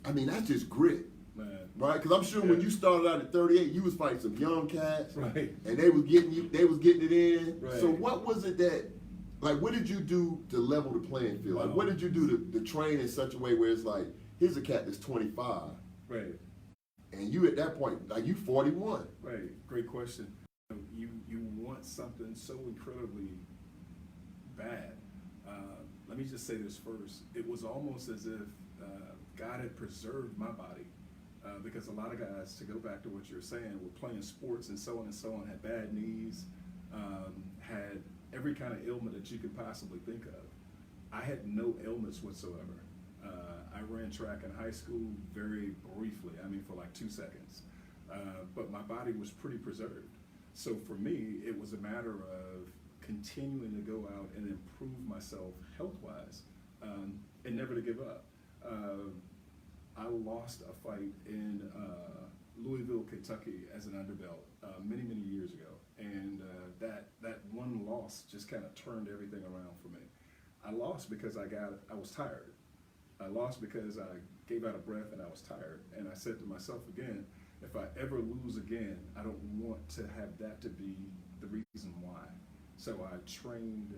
I mean, that's just grit. Man. Right, because I'm sure when you started out at 38, you was fighting some young cats, Right. and they was getting it in. Right. So what was it that, like, what did you do to level the playing field? Like, Wow. what did you do to train in such a way where it's like, here's a cat that's 25, Right. and you at that point, like, you 41. Right. Great question. You want something so incredibly bad. Let me just say this first. It was almost as if God had preserved my body. Because a lot of guys, to go back to what you're saying, were playing sports and so on, had bad knees, had every kind of ailment that you could possibly think of. I had no ailments whatsoever. I ran track in high school very briefly, I mean for like 2 seconds. But my body was pretty preserved. So for me, it was a matter of continuing to go out and improve myself health-wise, and never to give up. I lost a fight in Louisville, Kentucky as an underbelt many years ago. And that one loss just kind of turned everything around for me. I lost because I was tired. I lost because I gave out a breath and I was tired. And I said to myself again, if I ever lose again, I don't want to have that to be the reason why. So I trained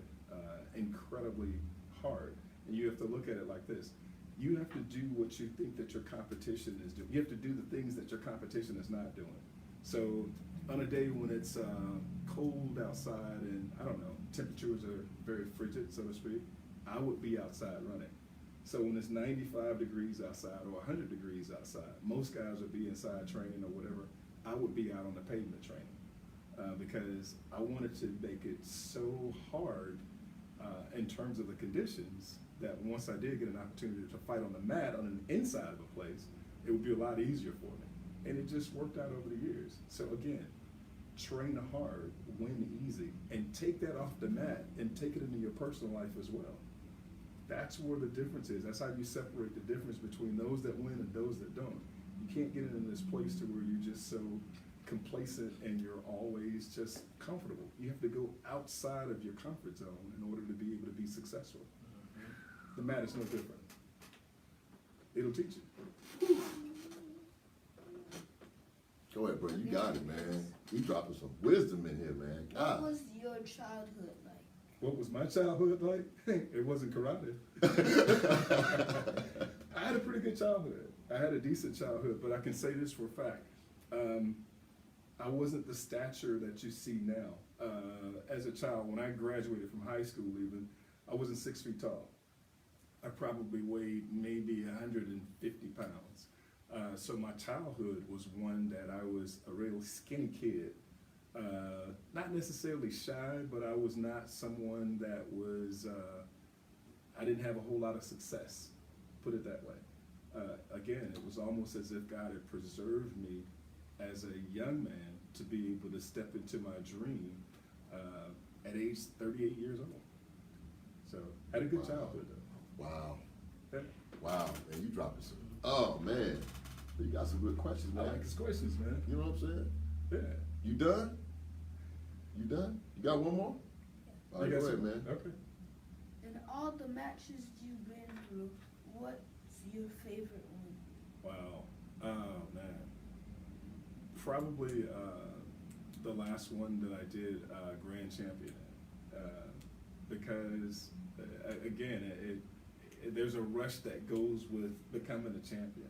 incredibly hard. And you have to look at it like this. You have to do what you think that your competition is doing. You have to do the things that your competition is not doing. So on a day when it's cold outside and, I don't know, temperatures are very frigid, so to speak, I would be outside running. So when it's 95 degrees outside or 100 degrees outside, most guys would be inside training or whatever. I would be out on the pavement training because I wanted to make it so hard in terms of the conditions that once I did get an opportunity to fight on the mat on the inside of a place, it would be a lot easier for me. And it just worked out over the years. So again, train hard, win easy, and take that off the mat and take it into your personal life as well. That's where the difference is. That's how you separate the difference between those that win and those that don't. You can't get in this place to where you're just so complacent and you're always just comfortable. You have to go outside of your comfort zone in order to be able to be successful. The mat is no different. It'll teach you. Go ahead, bro. You got it, man. You dropping some wisdom in here, man. What God. was your childhood like? What was my childhood like? It wasn't karate. I had a pretty good childhood. I had a decent childhood, but I can say this for a fact. I wasn't the stature that you see now. As a child, when I graduated from high school even, I wasn't 6 feet tall. I probably weighed maybe 150 pounds. So my childhood was one that I was a real skinny kid. Not necessarily shy, but I was not someone that was, I didn't have a whole lot of success, put it that way. Again, it was almost as if God had preserved me as a young man to be able to step into my dream at age 38 years old. So, had a good Wow. childhood though. Wow. Yeah. Wow. Man, you dropping some. Oh, man. You got some good questions, I man. like his questions, man. You know what I'm saying? Yeah. You done? You done? You got one more? All right, You go got ahead, some? man. Okay. In all the matches you've been through, what's your favorite one? Wow. Oh, man. Probably the last one that I did Grand Champion because, again, there's a rush that goes with becoming a champion.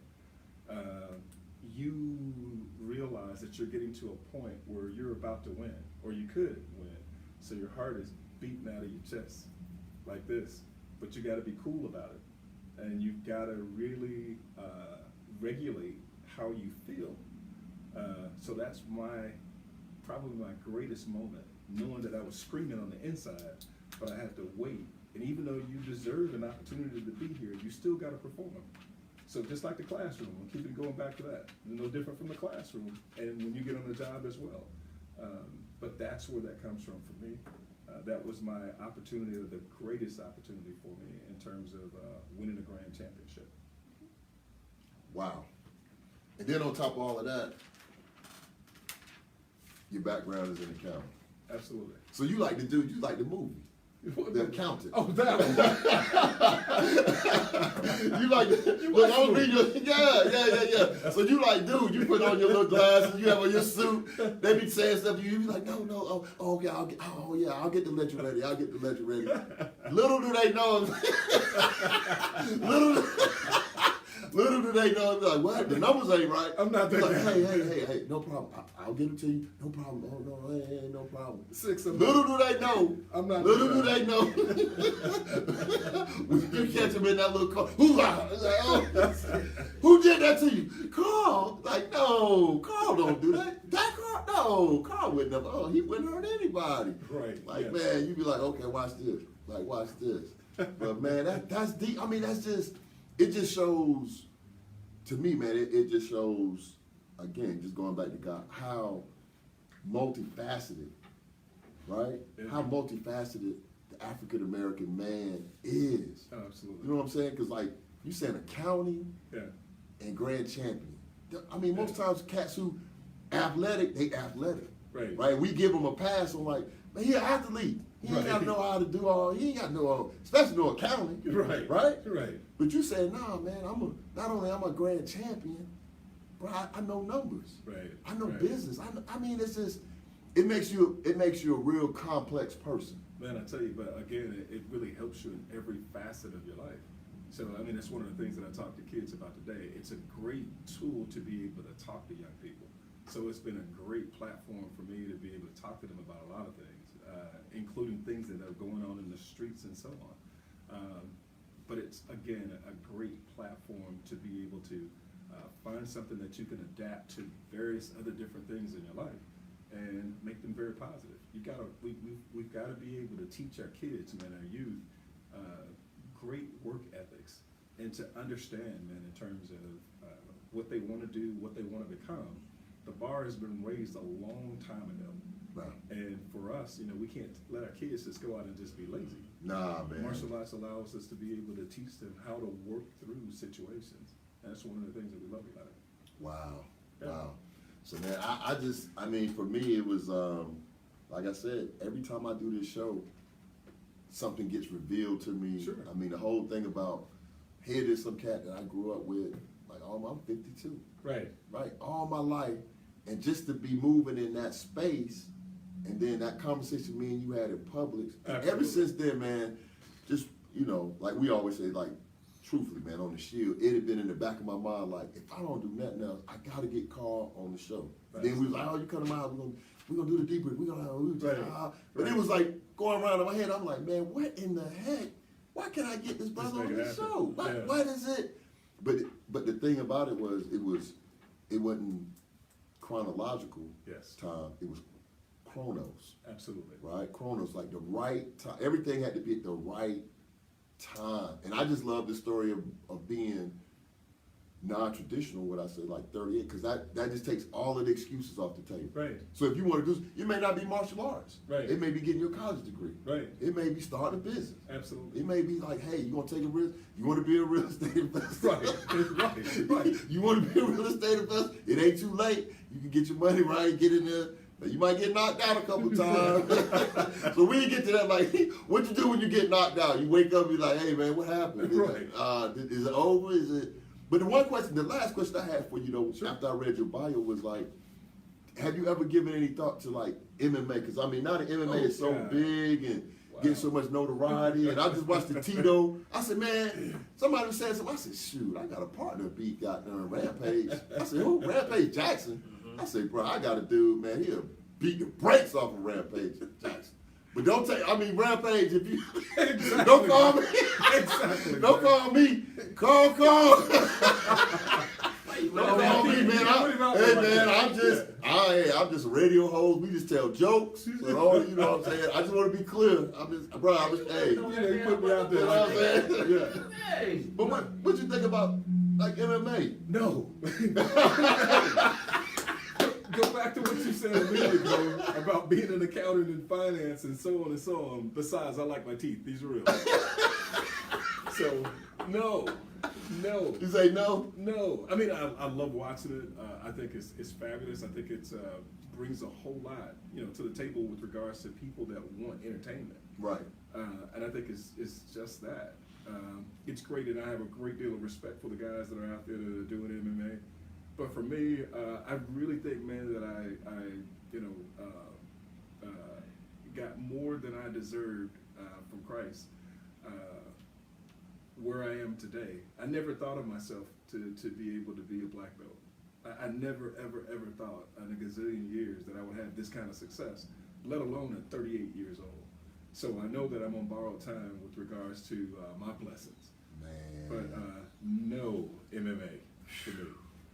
You realize that you're getting to a point where you're about to win, or you could win. So your heart is beating out of your chest like this, but you got to be cool about it, and you've got to really regulate how you feel. So that's probably my greatest moment, knowing that I was screaming on the inside, but I had to wait. And even though you deserve an opportunity to be here, you still got to perform. So just like the classroom, I'm keeping going back to that. No different from the classroom, and when you get on the job as well. But that's where that comes from for me. That was my opportunity, or the greatest opportunity for me in terms of winning a grand championship. Wow. And then on top of all of that, your background is in accounting. Absolutely. So you like the movie, The Accountant. Oh, that one. You like, look, I was reading your, yeah. So you like, dude, you put on your little glasses, you have on your suit, they be saying stuff to you, you be like, no, okay, I'll get the ledger ready. Little do they know, little do they know, like, what, the numbers ain't right. I'm not You're that like, guy. hey, no problem, I'll give it to you, no problem, oh, no, hey, no problem. Six of Little them. do they know. I'm not Little that do guy. they know. When you catch him in that little car, hoorah! It's like, oh, who did that to you? Carl. Like, no, Carl don't do that. That Carl, no, Carl wouldn't have. Oh, he wouldn't hurt anybody. Right, Like, yes. man, you be like, okay, watch this. Like, watch this. But man, that's deep. I mean, that's just. It just shows. To me, man, it just shows. Again, just going back to God, how multifaceted, right? Yeah. How multifaceted the African American man is. Oh, absolutely. You know what I'm saying? Because like you saying accounting Yeah. and grand champion. I mean, most times cats who athletic, they athletic, Right. right? We give them a pass on like, man, he an athlete. He ain't Right. got to know how to do all. He ain't got to know all, especially know accounting. Right. Right. Right. But you say, nah, man, not only I'm a grand champion, bro, I know numbers. Right. I know Right. business. I mean, it's just, it makes you a real complex person. Man, I tell you, but again, it really helps you in every facet of your life. So, I mean, that's one of the things that I talk to kids about today. It's a great tool to be able to talk to young people. So it's been a great platform for me to be able to talk to them about a lot of things, including things that are going on in the streets and so on. But it's, again, a great platform to be able to find something that you can adapt to various other different things in your life and make them very positive. We've got to be able to teach our kids, man, our youth, great work ethics, and to understand, man, in terms of what they want to do, what they want to become. The bar has been raised a long time ago. Nah, And for us, we can't let our kids just go out and just be lazy. nah, man. Martial arts allows us to be able to teach them how to work through situations. That's one of the things that we love about it. Wow, Yeah. wow. So man, I mean, for me, it was like I said, every time I do this show, something gets revealed to me. Sure. I mean, the whole thing about here, there's some cat that I grew up with. Like, I'm 52. Right. Right, all my life, And just to be moving in that space, and then that conversation me and you had in Publix, ever Absolutely. since then, man, just, you know, like we always say, like, truthfully, man, on the Shield, it had been in the back of my mind, like, if I don't do nothing else, I gotta get Carl on the show. Then we was like, oh, you come to my house, we're gonna do the debrief, but it was like going around in my head, I'm like, man, what in the heck? Why can't I get this brother make on it the happen. show? Yeah. What is it? But the thing about it wasn't chronological Yes. time, it was chronos, Absolutely. right? Chronos, like the right time. Everything had to be at the right time. And I just love the story of being non-traditional, what I say, like 38, because that just takes all of the excuses off the table. Right. So if you want to do, it may not be martial arts. Right. It may be getting your college degree. Right. It may be starting a business. Absolutely. It may be like, hey, you want to take a risk? You want to be a real estate investor? Right. You want to be a real estate investor? It ain't too late. You can get your money right, get in there. But you might get knocked out a couple times. So we didn't get to that, like, what you do when you get knocked out? You wake up and be like, hey, man, what happened? Right. Is it over? Is it? But the last question I had for you, though, Sure. after I read your bio was like, have you ever given any thought to, like, MMA? Because, I mean, now the MMA is so God. big and Wow. getting so much notoriety. And I just watched the Tito. I said, man, somebody was saying something. I said, shoot, I got a partner beat goddamn Rampage. I said, who? Rampage Jackson? I said, bro, I got a dude, man, he'll beat the brakes off of Rampage Jackson. But don't take, I mean, Rampage, if you, Exactly. don't call me. Exactly. Don't call me. Call. Wait, Don't call me, man. Hey, man, I'm just a radio host. We just tell jokes. And all, you know what I'm saying? I just want to be clear. Hey. You know, you put me out there. You know what I'm like that. saying? Yeah. Hey. But what you think about, like, MMA? No. Go back to what you said a minute ago about being an accountant in finance and so on and so on. Besides, I like my teeth. These are real. So, no. You say no? No. I mean, I love watching it. I think it's fabulous. I think it brings a whole lot, to the table with regards to people that want entertainment. Right. And I think it's just that. It's great, and I have a great deal of respect for the guys that are out there that are doing MMA. But for me, I really think, man, that I got more than I deserved from Christ. Where I am today, I never thought of myself to be able to be a black belt. I never, ever thought in a gazillion years that I would have this kind of success, let alone at 38 years old. So I know that I'm on borrowed time with regards to my blessings. Man. But no MMA for me.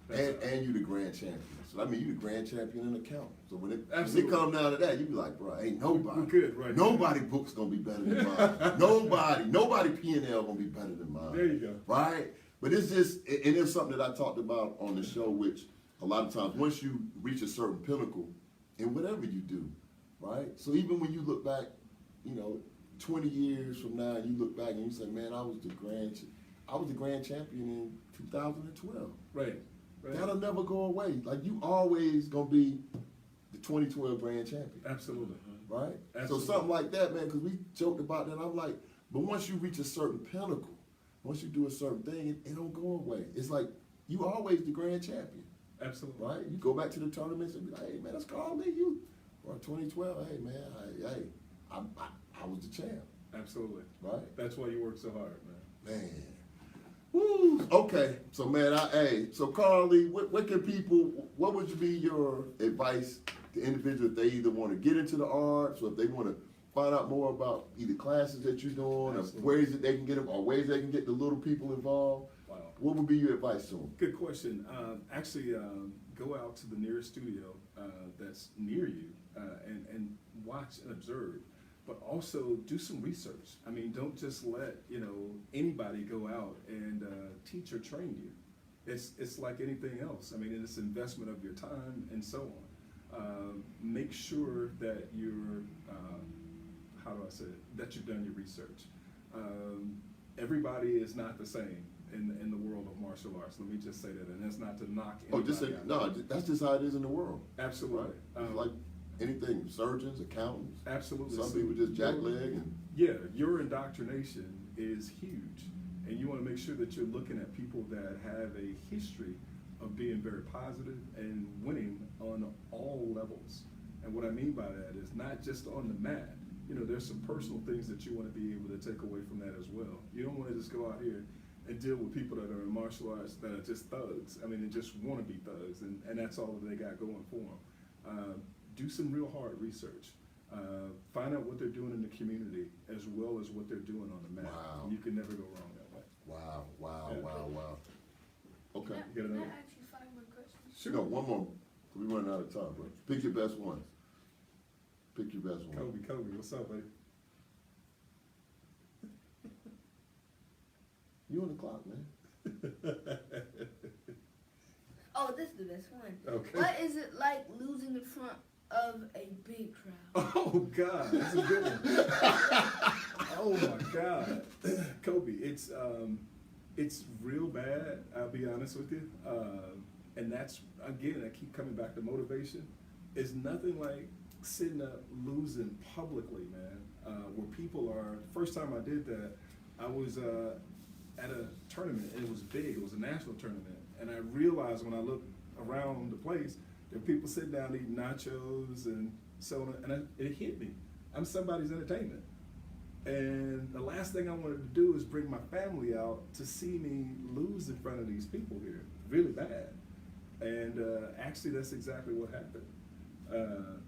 That's And you the grand champion. So I mean, you the grand champion in accounting. So when it Absolutely. come down to that, you be like, bro, ain't nobody. We're good, right? Nobody book's gonna be better than mine. nobody P&L gonna be better than mine. There you go. Right? But it's just, and it's something that I talked about on the show, which a lot of times, once you reach a certain pinnacle in whatever you do, right? So even when you look back, 20 years from now, you look back and you say, man, I was the grand champion in 2012. Right. That'll never go away. Like, you always gonna be the 2012 grand champion, Absolutely. right? Absolutely. So something like that, man, because we joked about that. I'm like, but once you reach a certain pinnacle, once you do a certain thing, it don't go away. It's like, you always the grand champion, Absolutely. right? You go back to the tournaments and be like, hey, man, that's Carl Lee. You, or 2012, hey, man, I was the champ, Absolutely. right? That's why you work so hard, man. Man. Woo. Okay. So man, so Carl Lee, what would be your advice to individuals if they either want to get into the arts or if they want to find out more about either classes that you're doing Absolutely. or ways that they can get them or ways they can get the little people involved? Wow. What would be your advice to them? Good question. Actually, go out to the nearest studio that's near you and watch and observe, but also do some research. I mean, don't just let anybody go out and teach or train you. It's like anything else. I mean, it's investment of your time and so on. Make sure that you're that you've done your research. Everybody is not the same in the world of martial arts. Let me just say that, and that's not to knock anybody out. That's just how it is in the world. Absolutely. Right? It's like anything, surgeons, accountants. Absolutely. Some people just jackleg and Yeah, your indoctrination is huge, and you want to make sure that you're looking at people that have a history of being very positive and winning on all levels. And what I mean by that is not just on the mat. You know, there's some personal things that you want to be able to take away from that as well. You don't want to just go out here and deal with people that are in martial arts that are just thugs. I mean, they just want to be thugs, and that's all that they got going for them. Do some real hard research. Find out what they're doing in the community as well as what they're doing on the mat. Wow. You can never go wrong that way. Wow, wow, Yeah. wow, wow. Okay. You got Can I another? ask you 5 more questions? Sure. No, one more. We running out of time, bro. Pick your best one. Pick your best one. Kobe, what's up, buddy? You on the clock, man. Oh, this is the best one. Okay. What is it like losing in front of a big crowd? Oh God, that's a good one. Oh my God, Kobe, it's real bad. I'll be honest with you, and that's again, I keep coming back to motivation. It's nothing like sitting up losing publicly, man. Where people are. First time I did that, I was at a tournament, and it was big. It was a national tournament, and I realized when I looked around the place, there were people sitting down eating nachos and so on, and it hit me. I'm somebody's entertainment. And the last thing I wanted to do is bring my family out to see me lose in front of these people here, really bad. And actually, that's exactly what happened.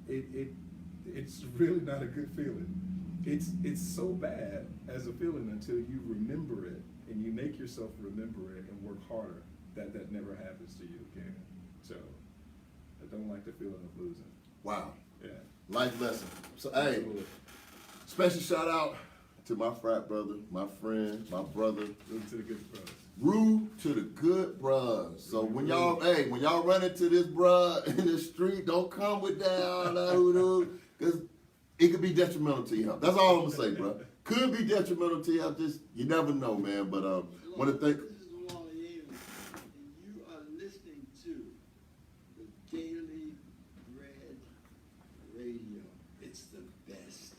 It's really not a good feeling. It's so bad as a feeling until you remember it and you make yourself remember it and work harder. That never happens to you again. So I don't like the feeling of losing. Wow. Yeah. Life lesson. So, hey, Absolutely. special shout out to my frat brother, my friend, my brother, Listen to the good brothers. Rue to the good bruh. So when y'all run into this bruh in the street, don't come with that, because it could be detrimental to you. That's all I'm gonna say, bruh. Could be detrimental to you. Just you never know, man. But want to thank. This is Wally Davis, and you are listening to the Daily Bread Radio. It's the best.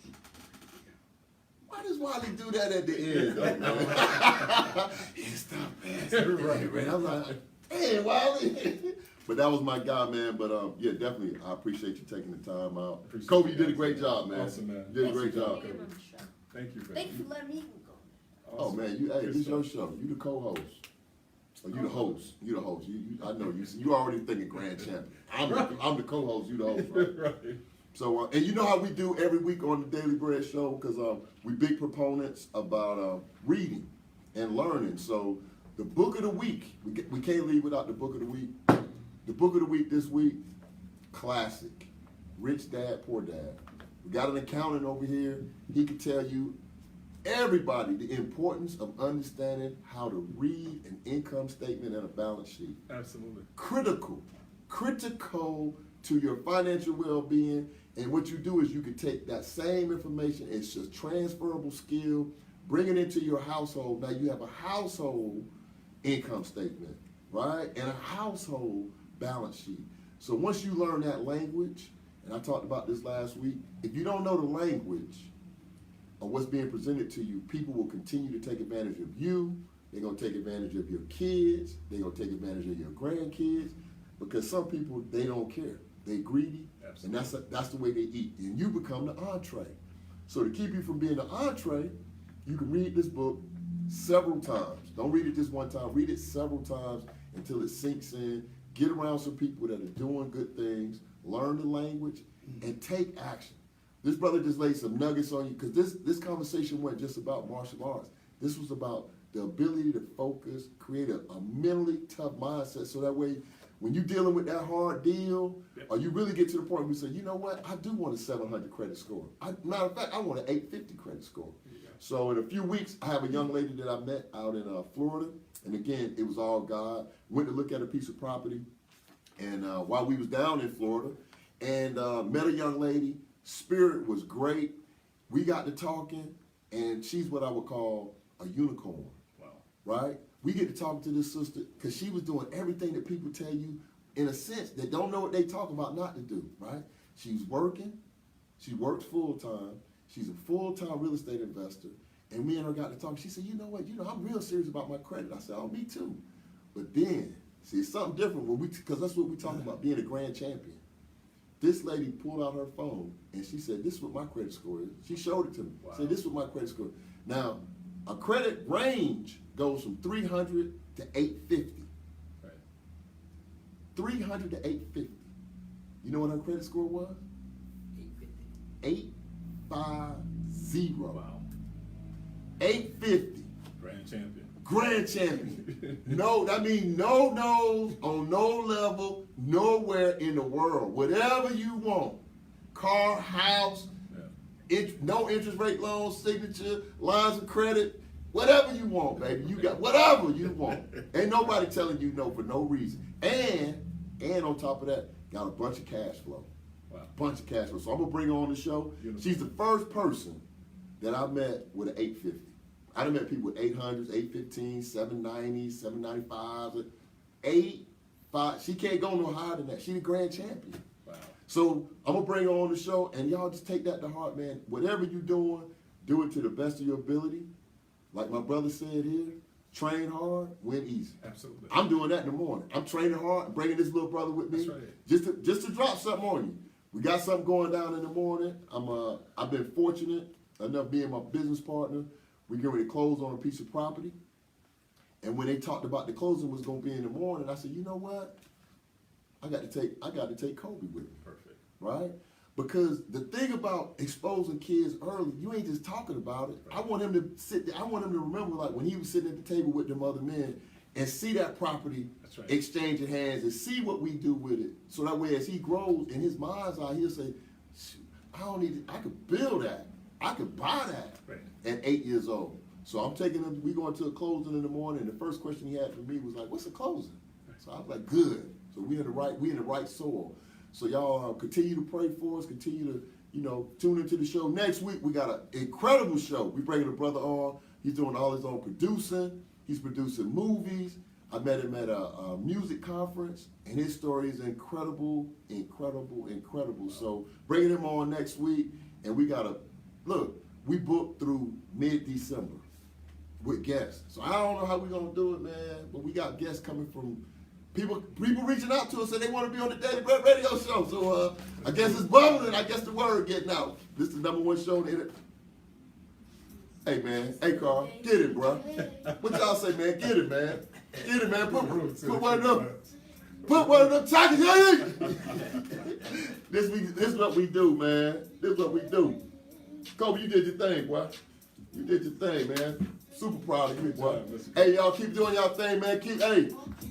Why does Wally do that at the end, though, man? It's the best. Right. I'm like, hey, Wally. But that was my guy, man. But yeah, definitely, I appreciate you taking the time out. Appreciate Kobe, you you did a guys. great job, man. Awesome, man. You did a Awesome great job, job. Kobe. Being on the show. Thank you, baby. Thank you for letting me go on. Oh Awesome. man, hey, Good this is your stuff. show. You the co-host. Or you the host. You the host. I know you already thinking grand champion. I'm the co-host. You the host, right? Right. So, and you know how we do every week on the Daily Bread Show, because we big proponents about reading and learning. So, the book of the week, we can't leave without the book of the week. The book of the week this week, classic, Rich Dad, Poor Dad. We got an accountant over here. He can tell you, everybody, the importance of understanding how to read an income statement and a balance sheet. Absolutely. Critical to your financial well-being. And what you do is you can take that same information, it's just transferable skill, bring it into your household. Now you have a household income statement, right? And a household balance sheet. So once you learn that language, and I talked about this last week, if you don't know the language of what's being presented to you, people will continue to take advantage of you. They're going to take advantage of your kids. They're going to take advantage of your grandkids, because some people, they don't care. They're greedy, Absolutely. and that's the way they eat. And you become the entree. So to keep you from being the entree, you can read this book several times. Don't read it just one time. Read it several times until it sinks in. Get around some people that are doing good things. Learn the language and take action. This brother just laid some nuggets on you, because this conversation wasn't just about martial arts. This was about the ability to focus, create a mentally tough mindset, so that way when you're dealing with that hard deal, or you really get to the point where you say, you know what, I do want a 700 credit score. Matter of fact, I want an 850 credit score. So in a few weeks, I have a young lady that I met out in Florida, and again, it was all God. Went to look at a piece of property, and while we was down in Florida, and met a young lady. Spirit was great. We got to talking, and she's what I would call a unicorn. Wow. Right? We get to talk to this sister because she was doing everything that people tell you, in a sense, that don't know what they talk about not to do, right? She's working. She works full-time. She's a full-time real estate investor. And me and her got to talk. She said, you know what? I'm real serious about my credit. I said, oh, me too. But then See, it's something different when because that's what we talking about, being a grand champion. This lady pulled out her phone and she said, "This is what my credit score is." She showed it to me. Wow. Said, "This is what my credit score is." Now, a credit range goes from 300 to 850. Right. 300 to 850. You know what her credit score was? 850. Wow. 850. Grand champion. Grand champion. No, that means no nose on no level, nowhere in the world. Whatever you want. Car, house, no interest rate loans, signature, lines of credit, whatever you want, baby. You got whatever you want. Ain't nobody telling you no for no reason. And on top of that, got a bunch of cash flow. Wow. Bunch of cash flow. So I'm gonna bring her on the show. Beautiful. She's the first person that I met with an 850. I done met people with 800s, 815s, 790s, 795s, 85. She can't go no higher than that. She the grand champion. Wow. So I'm gonna bring her on the show, and y'all just take that to heart, man. Whatever you're doing, do it to the best of your ability. Like my brother said here, train hard, win easy. Absolutely. I'm doing that in the morning. I'm training hard, bringing this little brother with me, That's right. just to drop something on you. We got something going down in the morning. I've been fortunate enough being my business partner. We get ready to close on a piece of property, and when they talked about the closing was going to be in the morning, I said, you know what? I got to take Kobe with me. Perfect. Right? Because the thing about exposing kids early, you ain't just talking about it. I want him to sit there. I want him to remember, like, when he was sitting at the table with them other men and see that property That's right. exchanging hands and see what we do with it. So that way, as he grows in his mind's eye, he'll say, shoot, I could build that. I could buy that Right. at 8 years old. So I'm taking him, we going to a closing in the morning, and the first question he had for me was like, what's a closing? So I was like, good. So we in the right soil. So y'all continue to pray for us, continue to, tune into the show. Next week, we got an incredible show. We bringing a brother on. He's doing all his own producing. He's producing movies. I met him at a music conference, and his story is incredible, incredible, incredible. So bringing him on next week, and we we booked through mid-December with guests. So I don't know how we're going to do it, man, but we got guests coming from people reaching out to us and they want to be on the Daily Bread Radio Show. So I guess it's bubbling. I guess the word getting out. This is the #1 show on the internet. Hey, man. Hey, Carl. Get it, bro. What y'all say, man? Get it, man. Get it, man. Put one of them. Put one of them tacos in. This is what we do, man. This is what we do. Kobe, you did your thing, boy. You did your thing, man. Super proud of you, boy. Hey, y'all keep doing y'all thing, man.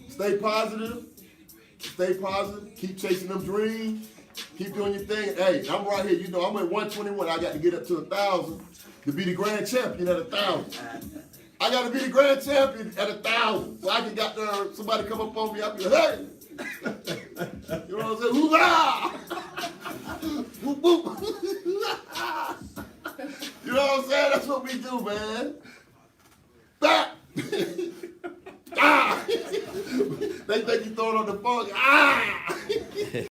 Stay positive. Stay positive. Keep chasing them dreams. Keep doing your thing. Hey, I'm right here. I'm at 121. I got to get up to 1,000 to be the grand champion at 1,000. I got to be the grand champion at 1,000. So I can got there, somebody come up on me, I'll be like, hey! You know what I'm saying? Hoorah! Whoop, whoop. You know what I'm saying? That's what we do, man. Bah! Ah! They think you throwing on the funk. Ah!